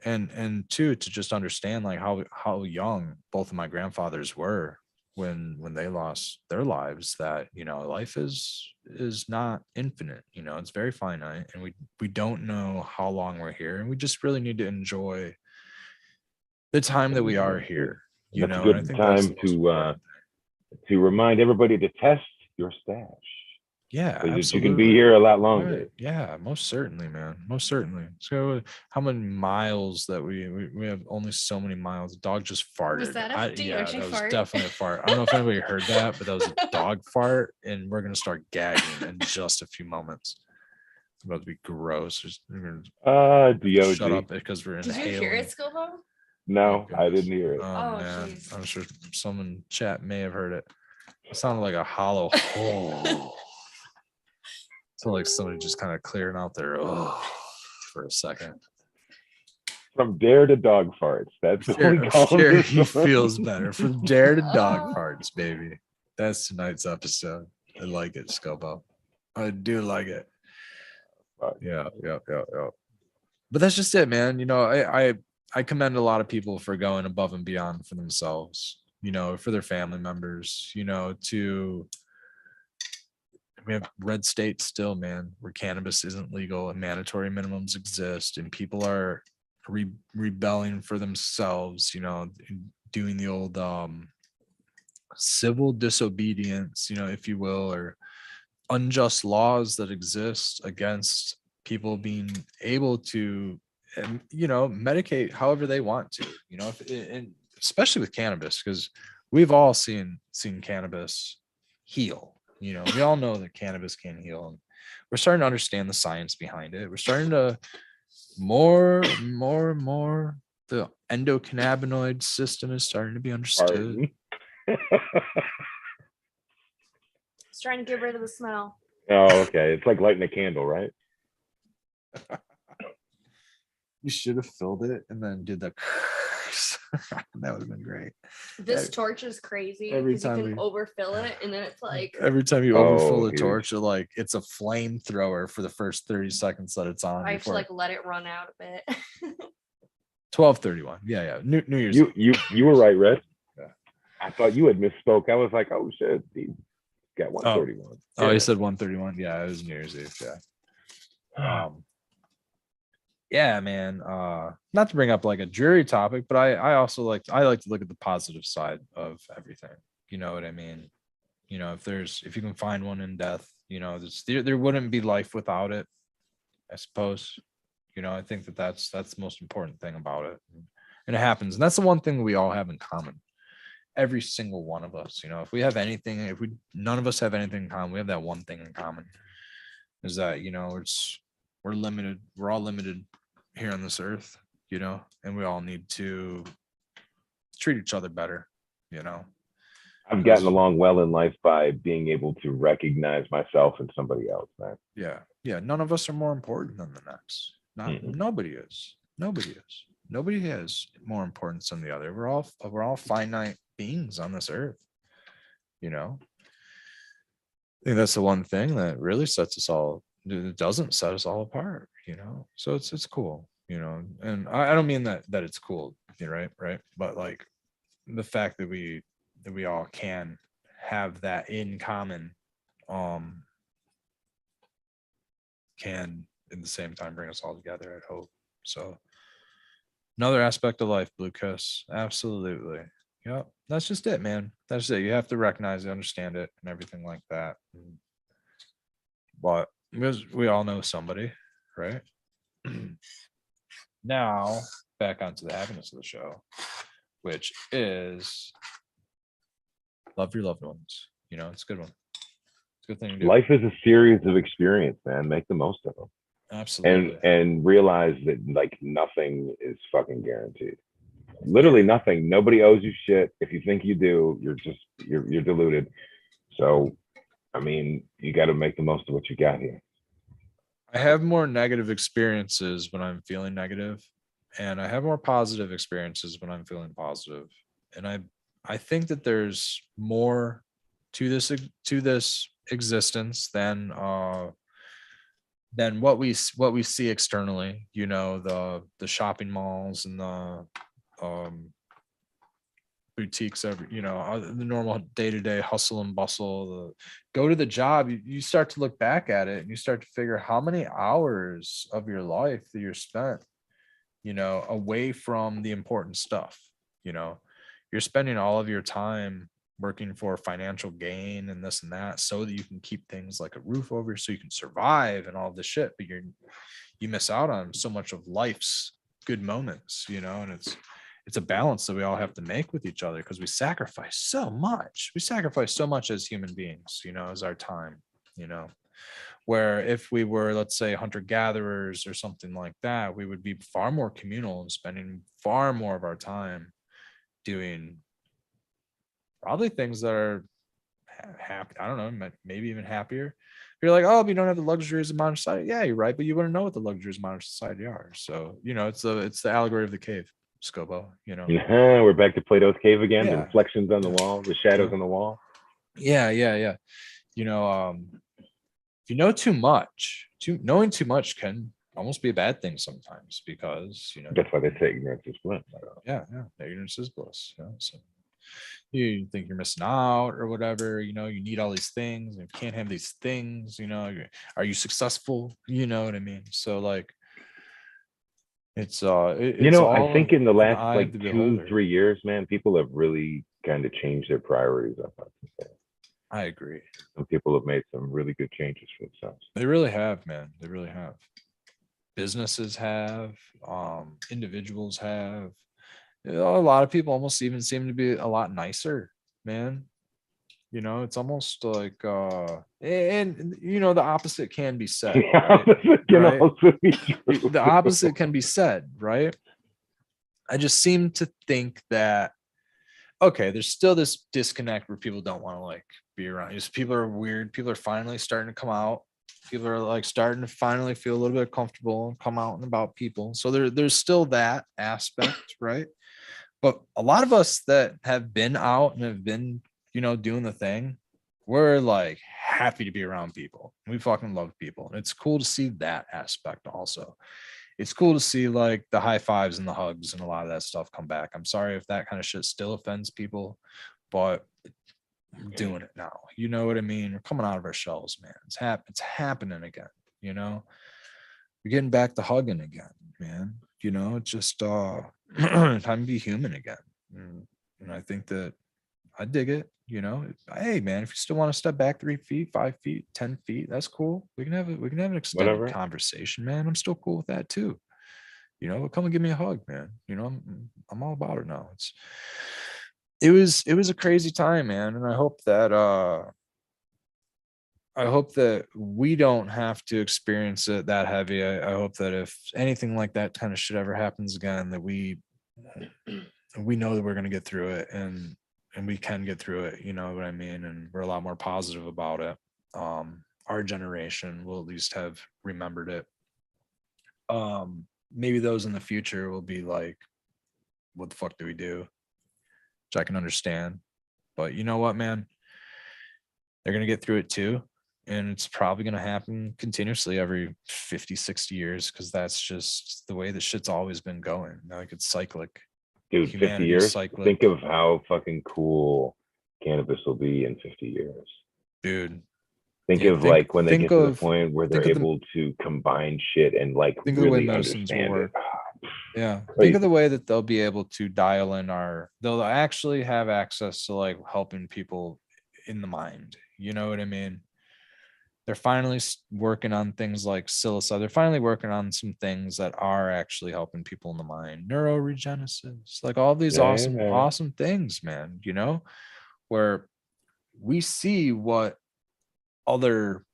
And two, to just understand like how young both of my grandfathers were when they lost their lives, that life is not infinite. It's very finite, and we don't know how long we're here, and we just really need to enjoy the time that we are here. That's a good time to remind everybody to test your stash. Yeah, absolutely. You can be here a lot longer. Right. Yeah, most certainly, man. Most certainly. So how many miles that we have? Only so many miles. The dog just farted. Was that that was definitely a fart. I don't know if anybody heard that, but that was a dog fart, and we're gonna start gagging in just a few moments. It's about to be gross. Shut up because we're inhaling. Did you hear it, Skilbo? No, I didn't hear it. Oh man, geez. I'm sure someone in chat may have heard it. It sounded like a hollow hole. So like somebody just kind of clearing out their for a second. From dare to dog farts. That's what he feels better. From dare to dog farts, baby. That's tonight's episode. I like it, Skilbo. I do like it. Yeah. But that's just it, man. I commend a lot of people for going above and beyond for themselves, for their family members, we have red states still, man, where cannabis isn't legal and mandatory minimums exist, and people are rebelling for themselves, doing the old civil disobedience, if you will, or unjust laws that exist against people being able to, medicate however they want to, and especially with cannabis, because we've all seen cannabis heal. We all know that cannabis can heal, and we're starting to understand the science behind it. We're starting to more the endocannabinoid system is starting to be understood. It's trying to get rid of the smell. Oh, okay. It's like lighting a candle, right? You should have filled it and then did the torches. That would have been great. This torch is crazy every because you time can overfill it, and then it's like every time you overfill the huge. torch, it's a flamethrower for the first 30 seconds that it's on. I have to like let it run out a bit. 12:31. Yeah. New Year's. You were right, Red. Yeah. I thought you had misspoke. I was like, oh shit, he got 131. Oh, you said 131. Yeah, it was New Year's Eve. Yeah. Yeah, man. Not to bring up like a dreary topic, but I also like to look at the positive side of everything. You know what I mean? You know, if you can find one in death, you know, there wouldn't be life without it, I suppose. You know, I think that's the most important thing about it. And it happens. And that's the one thing we all have in common. Every single one of us, you know, if we have anything, none of us have anything in common, we have that one thing in common, is that, you know, we're limited. We're all limited here on this earth, you know, and we all need to treat each other better, you know. I've gotten along well in life by being able to recognize myself in somebody else, man. Yeah. None of us are more important than the next. Nobody is. Nobody has more importance than the other. We're all finite beings on this earth, you know. I think that's the one thing that really sets us all. It doesn't set us all apart, you know. So it's cool, you know. And I don't mean that it's cool, right, but like the fact that we all can have that in common, can at the same time bring us all together, I'd hope. So another aspect of life, Blue Kiss, absolutely. Yep, that's just it, man. That's it. You have to recognize it, understand it, and everything like that. But because we all know somebody, right? Now back onto the happiness of the show, which is love your loved ones. You know, it's a good one. It's a good thing to do. Life is a series of experience, man. Make the most of them. Absolutely. And realize that like nothing is fucking guaranteed. Literally nothing. Nobody owes you shit. If you think you do, you're deluded. So, I mean, you got to make the most of what you got here. I have more negative experiences when I'm feeling negative, and I have more positive experiences when I'm feeling positive. And I think that there's more to this existence than what we see externally. You know, the shopping malls and the boutiques, the normal day-to-day hustle and bustle, go to the job. You start to look back at it and you start to figure how many hours of your life that you're spent, you know, away from the important stuff. You know, you're spending all of your time working for financial gain and this and that so that you can keep things like a roof over, so you can survive and all this shit, but you miss out on so much of life's good moments, you know. And it's a balance that we all have to make with each other, because we sacrifice so much. We sacrifice so much as human beings, you know, as our time, you know, where if we were, let's say, hunter-gatherers or something like that, we would be far more communal and spending far more of our time doing probably things that are happy. I don't know, maybe even happier. You're like, oh, but you don't have the luxuries of modern society. Yeah, you're right, but you wouldn't know what the luxuries of modern society are. So, you know, it's the allegory of the cave. Skilbo, you know. We're back to Plato's cave again. Yeah. The reflections on the wall, the shadows on the wall. Yeah. You know, if you know too much, knowing too much can almost be a bad thing sometimes, because, you know, that's why they say ignorance is bliss. Yeah, ignorance is bliss. You know? So you think you're missing out or whatever, you know, you need all these things, and if you can't have these things, you know, are you successful? You know what I mean? So like, it's you know, I think in the last like 2-3 years, man, people have really kind of changed their priorities up. I agree. Some people have made some really good changes for themselves. They really have, man. They really have. Businesses have, individuals have. You know, a lot of people almost even seem to be a lot nicer, man. You know, it's almost like and you know, the opposite can be said. The opposite can be said, right? I just seem to think that, okay, there's still this disconnect where people don't want to like be around. Just people are weird. People are finally starting to come out People are like starting to finally feel a little bit comfortable and come out and about people. So there's still that aspect, right? But a lot of us that have been out and have been, doing the thing, we're like happy to be around people. We fucking love people. And it's cool to see that aspect also. It's cool to see like the high fives and the hugs and a lot of that stuff come back. I'm sorry if that kind of shit still offends people, but we're doing it now. You know what I mean? We're coming out of our shells, man. It's happening again. We're getting back to hugging again, man. It's just time to be human again. And I think that I dig it. Hey man, if you still want to step back 3 feet, 5 feet, 10 feet, that's cool. We can have an extended Whatever. conversation, man. I'm still cool with that too. But come and give me a hug, man. I'm all about it now. It was a crazy time, man. And I hope that we don't have to experience it that heavy. I hope that if anything like that kind of shit ever happens again, that we know that we're going to get through it and we can get through it. You know what I mean? And we're a lot more positive about it. Our generation will at least have remembered it. Maybe those in the future will be like, what the fuck do we do? Which I can understand. But you know what, man? They're going to get through it too. And it's probably going to happen continuously every 50, 60 years because that's just the way the shit's always been going. Like it's cyclic. Dude, 50 years? Cyclic. Think of how fucking cool cannabis will be in 50 years. Dude. Think like when they get to the point where they're able to combine shit and like really understand it. Yeah. Think of the way that they'll be able to dial in they'll actually have access to like helping people in the mind. You know what I mean? They're finally working on things like psilocybin. They're finally working on some things that are actually helping people in the mind. Neuroregenesis, like all these awesome things, man, where we see what other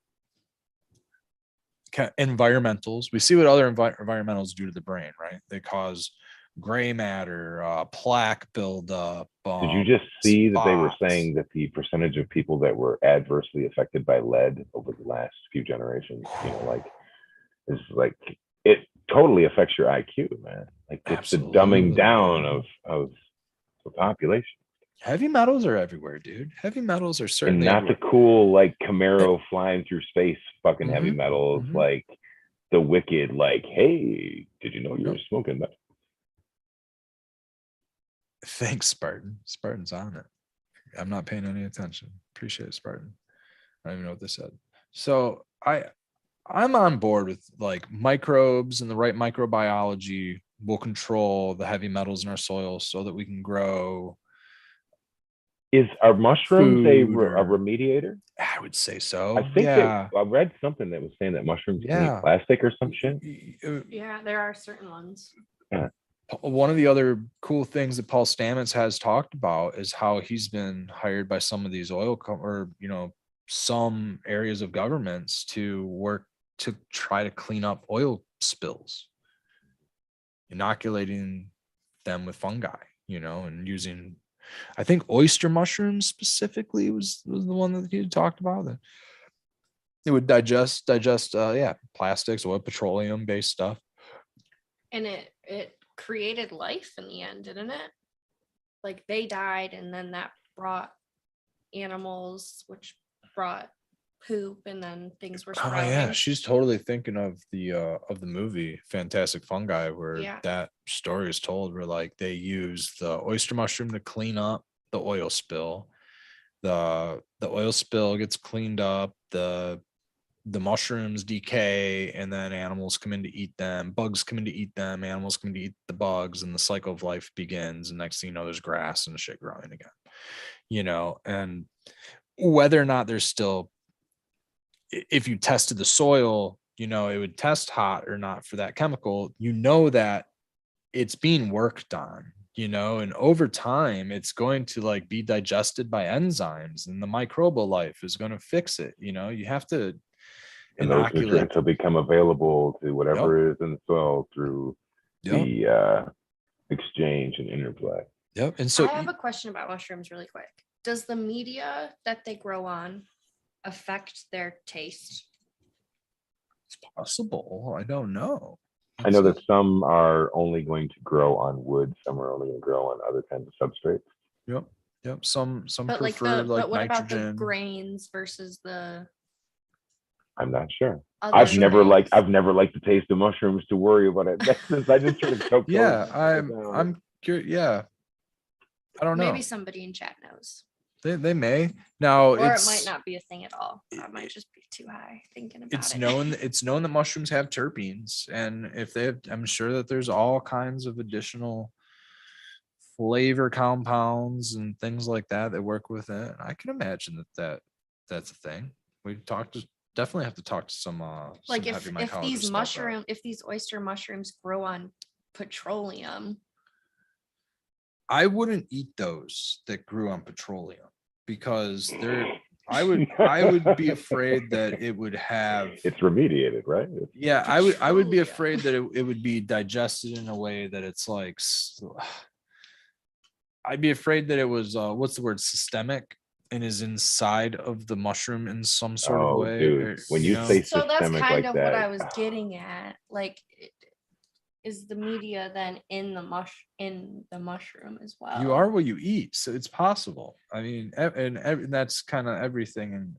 environmentals do to the brain, right? They cause gray matter, plaque buildup. Did you just see that they were saying that the percentage of people that were adversely affected by lead over the last few generations, is like it totally affects your IQ, man. Like it's Absolutely. The dumbing down of the population. Heavy metals are everywhere, dude. Heavy metals are certainly and not everywhere. The cool like Camaro flying through space fucking heavy metals, like the wicked, like, hey, did you know you were smoking that? Thanks, Spartan. Spartan's on it. I'm not paying any attention. Appreciate it, Spartan. I don't even know what they said. So I'm on board with like microbes and the right microbiology will control the heavy metals in our soil so that we can grow. Is our mushrooms a remediator? I would say so. I think that I read something that was saying that mushrooms clean plastic or some shit. Yeah, there are certain ones. Yeah. One of the other cool things that Paul Stamets has talked about is how he's been hired by some of these some areas of governments to work to try to clean up oil spills, inoculating them with fungi, and using, I think oyster mushrooms specifically was the one that he talked about, that it would digest plastics, oil, petroleum based stuff. And it created life in the end, didn't it? Like they died and then that brought animals, which brought poop, and then things were sprouting. Oh yeah, she's totally thinking of the movie Fantastic Fungi, where that story is told, where like they use the oyster mushroom to clean up the oil spill. The oil spill gets cleaned up, the mushrooms decay, and then animals come in to eat them, bugs come in to eat them, animals come in to eat the bugs, and the cycle of life begins. And next thing you know, there's grass and shit growing again, and whether or not there's still, if you tested the soil, it would test hot or not for that chemical, that it's being worked on, and over time it's going to like be digested by enzymes, and the microbial life is going to fix it. You have to, and those nutrients will become available to whatever is in the soil through the exchange and interplay. Yep. And so I have a question about mushrooms really quick. Does the media that they grow on affect their taste? It's possible. I don't know. I know that some are only going to grow on wood, some are only going to grow on other kinds of substrates. Yep. Some But prefer but what about nitrogen. the grains versus the I'm not sure. other I've never liked the taste of mushrooms to worry about it. Since I just sort of choked. I'm curious. Yeah, I don't know. Maybe somebody in chat knows. They may now, or it might not be a thing at all. I might just be too high thinking about it. It's known that mushrooms have terpenes, and if they have, I'm sure that there's all kinds of additional flavor compounds and things like that that work with it. I can imagine that's a thing. Definitely have to talk to some like some if these oyster mushrooms grow on petroleum, I wouldn't eat those that grew on petroleum because I would be afraid that it would have. It's remediated, right? Yeah, I would be afraid that it would be digested in a way that it's like. I'd be afraid that it was what's the word, systemic, and is inside of the mushroom in some sort of way. Dude, when you say so systemic, that's kind like of that, what I was getting at. Like, is the media then in the mushroom as well? You are what you eat, so it's possible. I mean, and that's kind of everything, and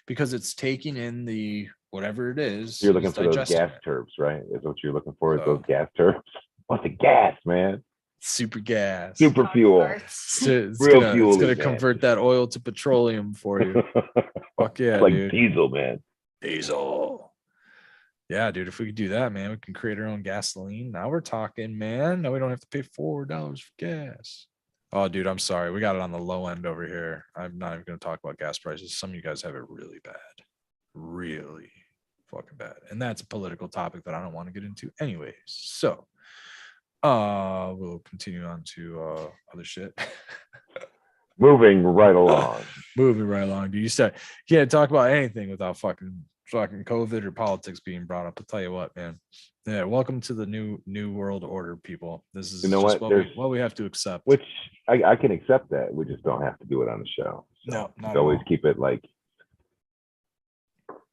because it's taking in the whatever it is. You're looking for those gas turbs, right? Is what you're looking for? Is those gas turbs? What's the gas, man? Super gas, super fuel. It's gonna convert that oil to petroleum for you. Fuck yeah, it's like dude. Diesel, man. Diesel. Yeah, dude. If we could do that, man, we can create our own gasoline. Now we're talking, man. Now we don't have to pay $4 for gas. Oh, dude, I'm sorry. We got it on the low end over here. I'm not even gonna talk about gas prices. Some of you guys have it really bad, really fucking bad, and that's a political topic that I don't want to get into, anyways. So. We'll continue on to other shit. Moving right along. Dude, you can't talk about anything without fucking COVID or politics being brought up. I'll tell you what, man. Yeah, welcome to the new world order, people. This is just what we have to accept. Which I can accept that. We just don't have to do it on the show. So no, not always keep it like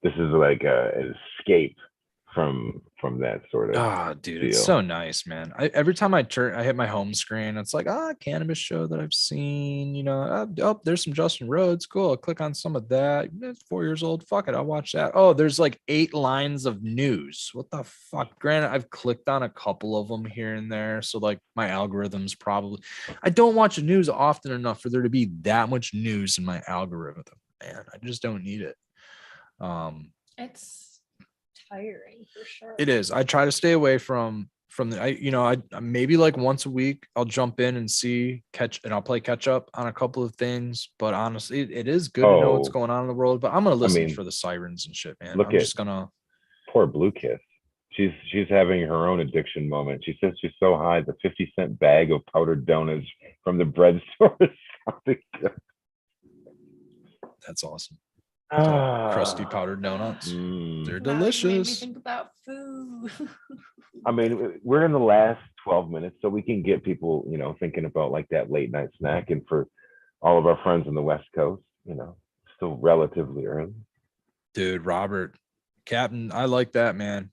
this is like an escape from that sort of dude, deal. It's so nice, man. Every time I hit my home screen, it's like cannabis show that I've seen, there's some Justin Rhodes, cool. I'll click on some of that. It's 4 years old, fuck it, I'll watch that. Oh, there's like 8 lines of news. What the fuck? Granted, I've clicked on a couple of them here and there, so like my algorithms probably, I don't watch the news often enough for there to be that much news in my algorithm, man. I just don't need it. It's tiring for sure. It is. I try to stay away from the I maybe like once a week I'll jump in and I'll play catch up on a couple of things, but honestly it is good to know what's going on in the world. But I'm gonna listen for the sirens and shit, man. I'm just gonna poor Blue Kiss. She's having her own addiction moment. She says she's so high the 50-cent bag of powdered donuts from the bread store is something good. That's awesome. Crusty powdered donuts. They're delicious. Made me think about food. I mean, we're in the last 12 minutes, so we can get people, thinking about like that late night snack. And for all of our friends on the West Coast, still relatively early. Dude, Robert, Captain, I like that, man.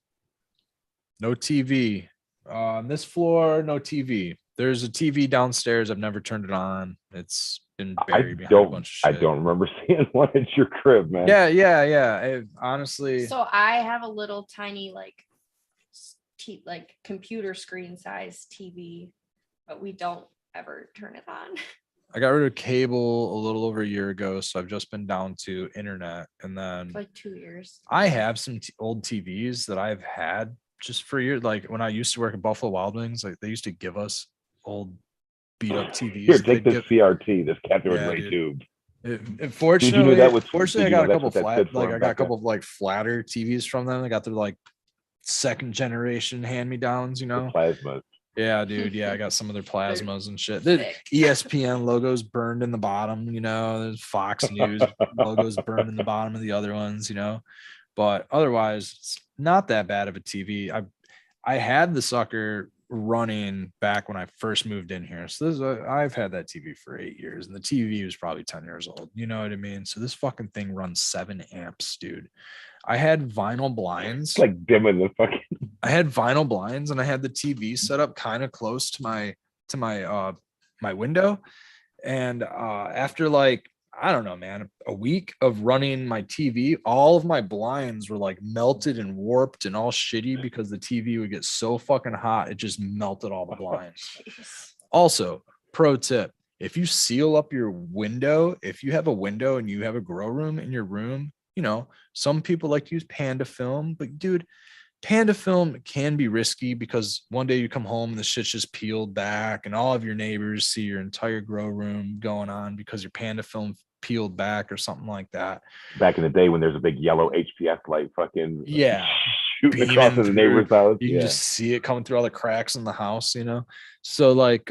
No TV on this floor. No TV. There's a TV downstairs. I've never turned it on. It's been buried behind a bunch of shit. I don't remember seeing one at your crib, man. Yeah. Honestly. So I have a little tiny like computer screen size TV, but we don't ever turn it on. I got rid of cable a little over a year ago, so I've just been down to internet, and then like 2 years. I have some old TVs that I've had just for years. Like when I used to work at Buffalo Wild Wings, like they used to give us old beat up TVs. Here, take this CRT, this cathode ray tube. Fortunately, I got a couple flatter TVs from them. I got their like second generation hand-me-downs, plasmas. Yeah, dude. Yeah, I got some of their plasmas and shit. The ESPN logos burned in the bottom, there's Fox News logos burned in the bottom of the other ones, but otherwise it's not that bad of a TV. I had the sucker running back when I first moved in here. So I've had that TV for 8 years, and the TV was probably 10 years old. You know what I mean? So this fucking thing runs 7 amps, dude. I had vinyl blinds. It's like dimming the fucking. I had vinyl blinds, and I had the TV set up kind of close to my my window. And after like, I don't know, man, a week of running my TV, all of my blinds were like melted and warped and all shitty because the TV would get so fucking hot it just melted all the blinds. Also, pro tip, if you seal up your window, if you have a window and you have a grow room in your room, you know, some people like to use Panda film, but dude, Panda film can be risky because one day you come home and the shit's just peeled back and all of your neighbors see your entire grow room going on because your Panda film peeled back or something like that. Back in the day when there's a big yellow HPS light fucking shooting across the neighbor's house. You can just see it coming through all the cracks in the house, you know? So like,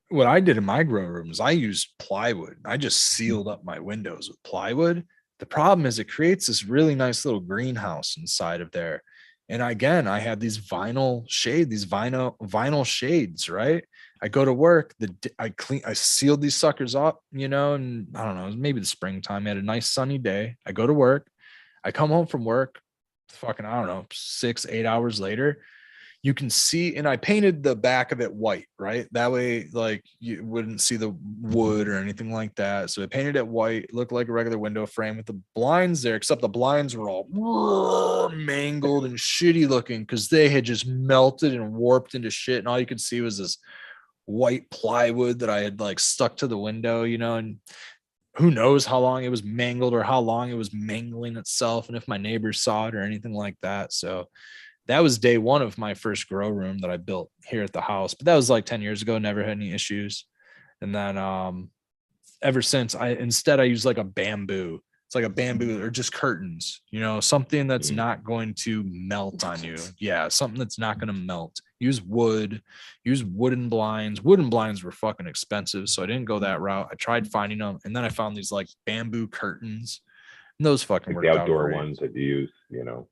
what I did in my grow room is I used plywood. I just sealed up my windows with plywood. The problem is it creates this really nice little greenhouse inside of there. And again, I had these vinyl shades, right? I go to work, I sealed these suckers up, you know, and I don't know, it was maybe the springtime. I had a nice sunny day. I go to work, I come home from work, fucking, I don't know, 6-8 hours later, you can see, and I painted the back of it white, right? That way, like, you wouldn't see the wood or anything like that. So I painted it white, looked like a regular window frame with the blinds there, except the blinds were all mangled and shitty looking because they had just melted and warped into shit. And all you could see was this white plywood that I had like stuck to the window, you know, and who knows how long it was mangled or how long it was mangling itself and if my neighbors saw it or anything like that. So that was day one of my first grow room that I built here at the house, but that was like 10 years ago, never had any issues. And then ever since I use like a bamboo. It's like a bamboo or just curtains, you know, something that's not going to melt on you. Yeah, something that's not going to melt. Use wood, use wooden blinds. Wooden blinds were fucking expensive, so I didn't go that route. I tried finding them, and then I found these like bamboo curtains, and those fucking like worked the outdoor out ones that you use, you know.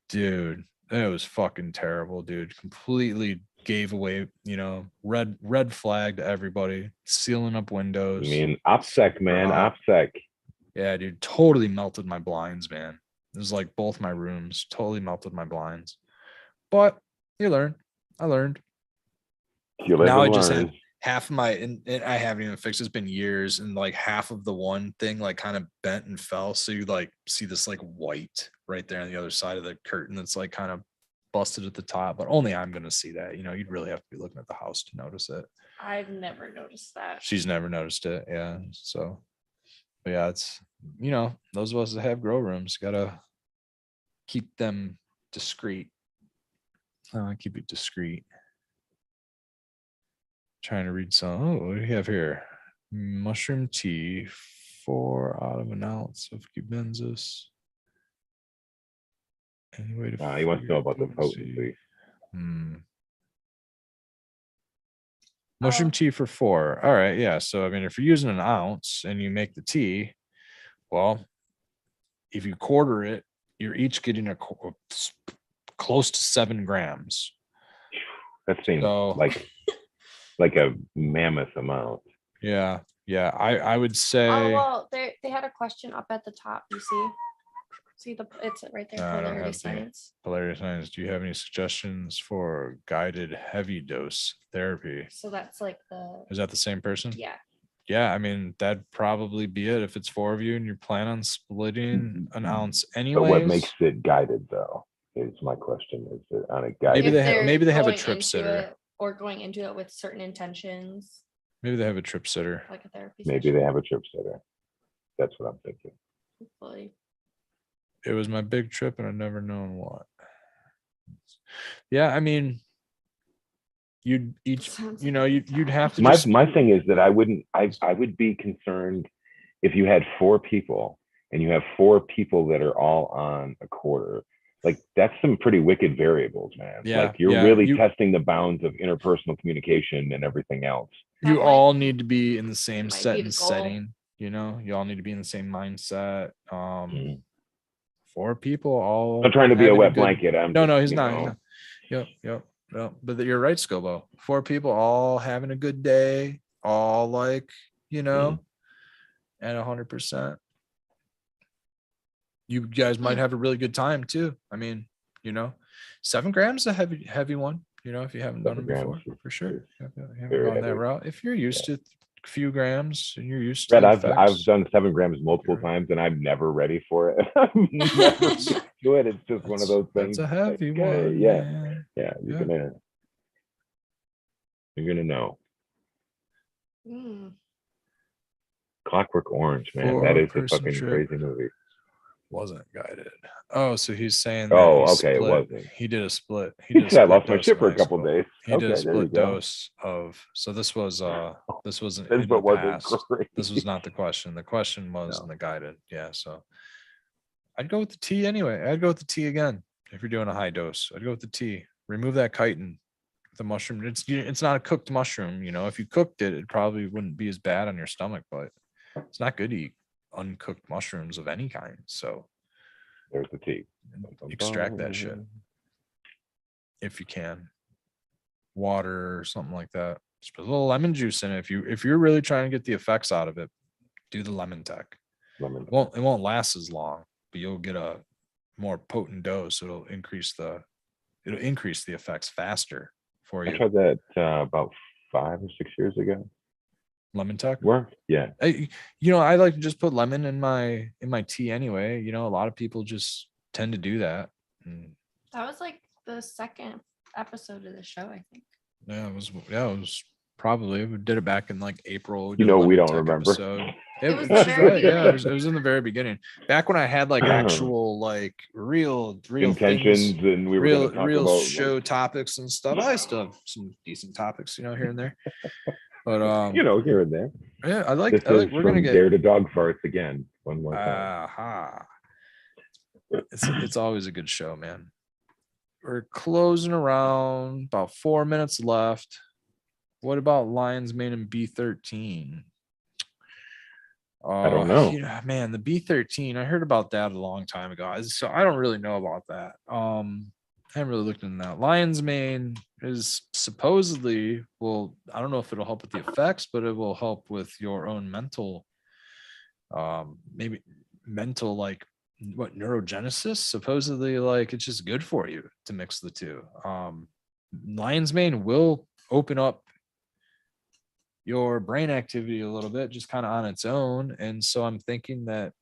Dude, it was fucking terrible, dude. Completely gave away, you know, red flag to everybody, sealing up windows. I mean, OPSEC, man, OPSEC. Yeah, dude, totally melted my blinds, man. It was like both my rooms totally melted my blinds. But you learn. I learned. Now I just have half of my, and I haven't even fixed. It's been years, and like half of the one thing like kind of bent and fell. So you like see this like white right there on the other side of the curtain that's like kind of busted at the top. But only I'm gonna see that. You know, you'd really have to be looking at the house to notice it. I've never noticed that. She's never noticed it. Yeah. So, but yeah, it's, you know, those of us that have grow rooms gotta keep them discreet. Keep it discreet. Trying to read some. Oh, what do you have here? Mushroom tea, 4 out of an ounce of cubensis. Any way to he wants to know about the potency. Mushroom tea for 4. All right, yeah. So I mean, if you're using an ounce and you make the tea, well, if you quarter it, you're each getting a close to 7 grams. That seems like a mammoth amount. Yeah. I would say. Oh well, they had a question up at the top. You see it's right there. Polarity science. Polarity science. Do you have any suggestions for guided heavy dose therapy? So that's like Is that the same person? Yeah. Yeah, I mean, that'd probably be it if it's 4 of you and you plan on splitting an ounce anyways. But what makes it guided though is my question. Is it on a guided? Maybe they have a trip sitter. Or going into it with certain intentions. Maybe they have a trip sitter. Like a therapy Maybe session. they have a trip sitter. That's what I'm thinking. Hopefully. It was my big trip and I've never known what. Yeah, I mean, you'd have to. My thing is that I would be concerned if you had 4 people and you have 4 people that are all on a quarter. Like that's some pretty wicked variables, man. Yeah, like you're really testing the bounds of interpersonal communication and everything else. You all need to be in the same set and setting. You know, you all need to be in the same mindset. 4 people all. I'm trying to be a wet blanket. No, he's not. Yep. But you're right, Skilbo. 4 people all having a good day, all like, you know, at 100%. You guys might have a really good time too. I mean, 7 grams is a heavy one. If you haven't done 7 it grams before, for sure. You haven't very gone that heavy. route. If you're used to a few grams and you're used to Brett, the I've effects, done 7 grams multiple times, and I'm never ready for it. I'm never used to it. It's just one of those things. That's a heavy okay, one. yeah, Man. yeah. You're gonna know. Clockwork Orange, man. That is a fucking crazy movie. Wasn't guided. Oh, so he's saying that it wasn't. He did a split. I lost my shit for a couple days. He did a split dose of. So this was wasn't in the past. This was not the question. The question was in the guided. Yeah. So I'd go with the tea anyway. I'd go with the tea again if you're doing a high dose. I'd go with the tea. Remove that chitin. The mushroom. It's not a cooked mushroom. If you cooked it, it probably wouldn't be as bad on your stomach, but it's not good to eat uncooked mushrooms of any kind. So there's the tea. Extract that shit if you can. Water or something like that. Just put a little lemon juice in it. If you're really trying to get the effects out of it, do the lemon tech. It won't last as long, but you'll get a more potent dose. It'll increase the effects faster for you. I tried that about 5 or 6 years ago. Lemon tech worked. Yeah. I like to just put lemon in my tea anyway. A lot of people just tend to do that. That was like the second episode of the show, I think. Yeah, it was probably, we did it back in like April. We don't remember. It was the very beginning. It was in the very beginning. Back when I had like actual like real intentions things, and we were real about, show topics and stuff. I still have some decent topics, here and there. But here and there. Yeah, I like we're gonna get Dare to Dog Farts again. One more time. It's always a good show, man. We're closing around about 4 minutes left. What about Lion's Mane and B13? I don't know. Man, the B13, I heard about that a long time ago. So I don't really know about that. I haven't really looked into that. Lion's Mane is supposedly, I don't know if it'll help with the effects, but it will help with your own mental, maybe mental, like what, neurogenesis. Supposedly, like it's just good for you to mix the two. Lion's Mane will open up your brain activity a little bit, just kind of on its own. And so I'm thinking that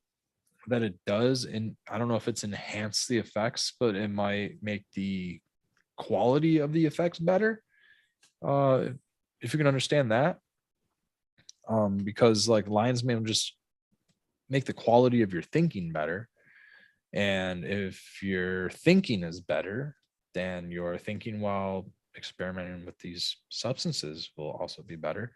it does, and I don't know if it's enhanced the effects, but it might make the quality of the effects better. If you can understand that, because like Lion's Mane will just make the quality of your thinking better. And if your thinking is better, then your thinking while experimenting with these substances will also be better.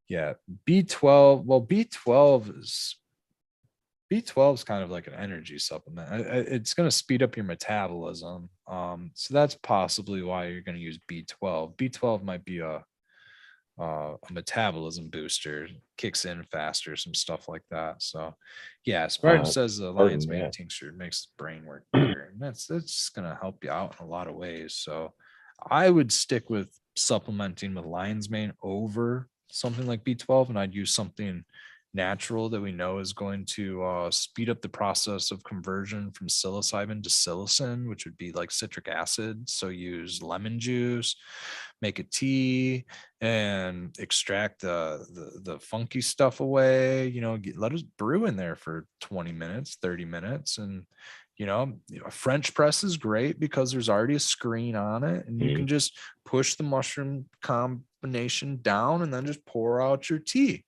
Yeah, B12. Well, B12 is kind of like an energy supplement. It's going to speed up your metabolism. So that's possibly why you're going to use B12. B12 might be a metabolism booster, kicks in faster, some stuff like that. So yeah, Spartan says the Lion's Mane tincture makes the brain work better, and that's just going to help you out in a lot of ways. So I would stick with supplementing with Lion's Mane over something like B12, and I'd use something natural that we know is going to speed up the process of conversion from psilocybin to psilocin, which would be like citric acid. So use lemon juice, make a tea, and extract the funky stuff away. Let us brew in there for 20 minutes, 30 minutes, and a French press is great because there's already a screen on it, and you can just push the mushroom combination down and then just pour out your tea.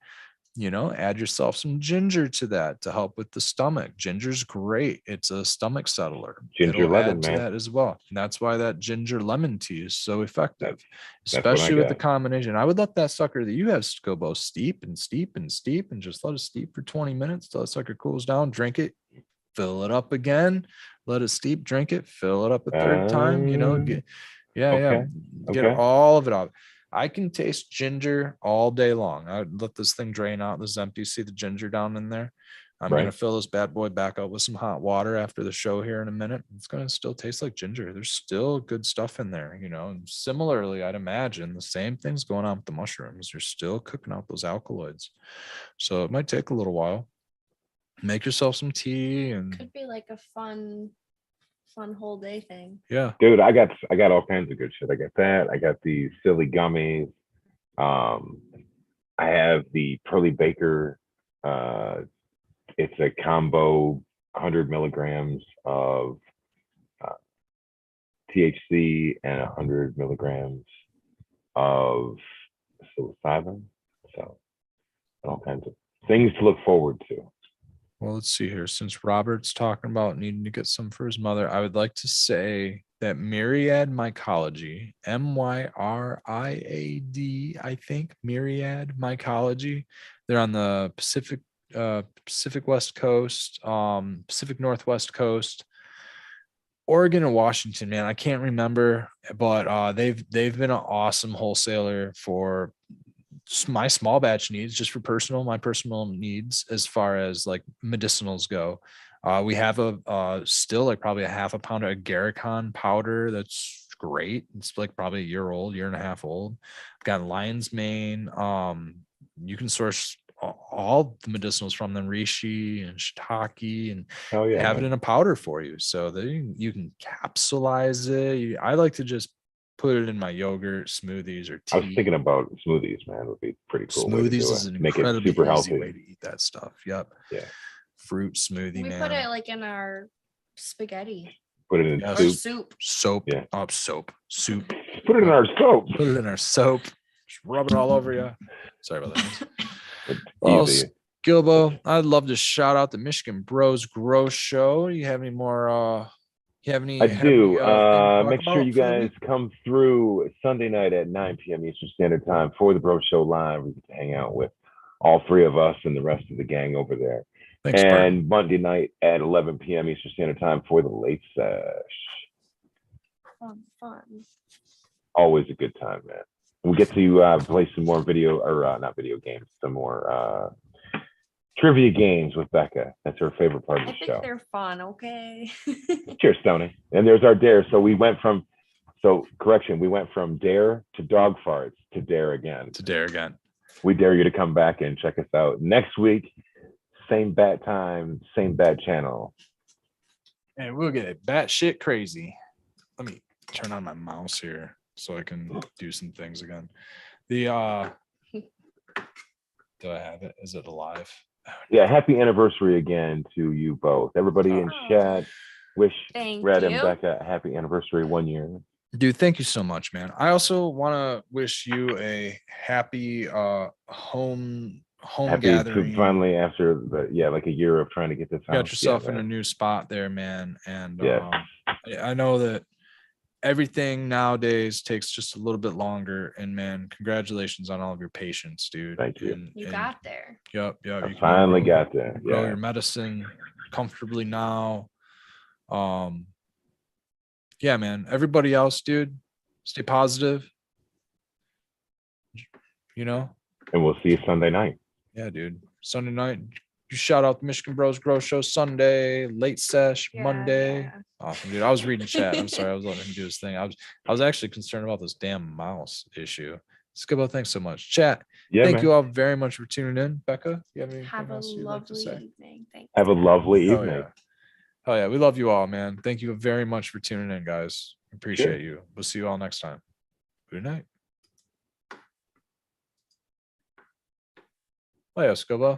Add yourself some ginger to that to help with the stomach. Ginger's great. It's a stomach settler. Ginger lemon, to that as well. And that's why that ginger lemon tea is so effective, especially with the combination. I would let that sucker that you have, Skilbo, steep and steep and steep, and just let it steep for 20 minutes till that sucker cools down. Drink it, fill it up again, let it steep, drink it, fill it up a third time. Get all of it out. I can taste ginger all day long. I would let this thing drain out. This is empty. See the ginger down in there? I'm going to fill this bad boy back up with some hot water after the show here in a minute. It's going to still taste like ginger. There's still good stuff in there, And similarly, I'd imagine the same thing's going on with the mushrooms. You're still cooking out those alkaloids. So it might take a little while. Make yourself some tea and Could be like a fun whole day thing. yeah. Dude, I got all kinds of good shit. I got that. I got the silly gummies. I have the Pearly Baker. It's a combo 100 milligrams of THC and 100 milligrams of psilocybin. So all kinds of things to look forward to. Well, let's see here. Since Robert's talking about needing to get some for his mother, I would like to say that Myriad Mycology, MYRIAD, I think, Myriad Mycology. They're on the Pacific West Coast, Pacific Northwest Coast, Oregon and Washington, man. I can't remember, but they've been an awesome wholesaler for my small batch needs, just for my personal needs as far as like medicinals go. We have still like probably a half a pound of agarikon powder that's great. It's like probably a year and a half old. Got lion's mane. You can source all the medicinals from them, reishi and shiitake, and have it in a powder for you, so that you can capsulize it. I like to just put it in my yogurt, smoothies, or tea. I was thinking about smoothies, man. Would be pretty cool. Smoothies is an incredibly easy way to eat that stuff. Yep. Yeah. Fruit smoothie, We man. put it like in our spaghetti. Put it in soup. Soap. Yeah. Soap. Soup. Put it in our soap. Put it in our soap. Just rub it all over you. Sorry about that. Easy. Skilbo, I'd love to shout out the Michigan Bros Grow Show. You have any more? I do. Make sure you guys come through Sunday night at 9 p.m. Eastern Standard Time for the Bro Show Live. We get to hang out with all three of us and the rest of the gang over there. Thanks, and Martin. Monday night at 11 p.m. Eastern Standard Time for the late sesh. Fun. Always a good time, man. We get to play some more not video games, some more trivia games with Becca. That's her favorite part of the show. They're fun, okay? Cheers, Tony. And there's our dare. So we went from dare to dog farts to dare again. We dare you to come back and check us out next week. Same bat time, same bat channel. And we'll get it batshit crazy. Let me turn on my mouse here so I can do some things again. Do I have it? Is it alive? Yeah, happy anniversary again to you both. Everybody in chat, wish Red and Becca a happy anniversary 1 year. Dude, thank you so much, man. I also want to wish you a happy home gathering. Finally, after like a year of trying to get this house. Got yourself in a new spot there, man. And I know that everything nowadays takes just a little bit longer, and man, congratulations on all of your patience, dude. Thank you. You got there. Yep. I finally got there. Grow your medicine comfortably now. Yeah, man. Everybody else, dude, stay positive. And we'll see you Sunday night. Yeah, dude. Sunday night. You shout out the Michigan Bros Grow Show Sunday, late sesh, Monday. Yeah. Awesome, dude. I was reading chat. I'm sorry, I was letting him do his thing. I was actually concerned about this damn mouse issue. Skilbo, thanks so much. Chat. Yeah, thank you all very much for tuning in. Becca, you have anything else you'd like to say? Evening. Thanks. Have a lovely evening. Oh yeah, we love you all, man. Thank you very much for tuning in, guys. Appreciate you. We'll see you all next time. Good night. Oh yeah, Skilbo.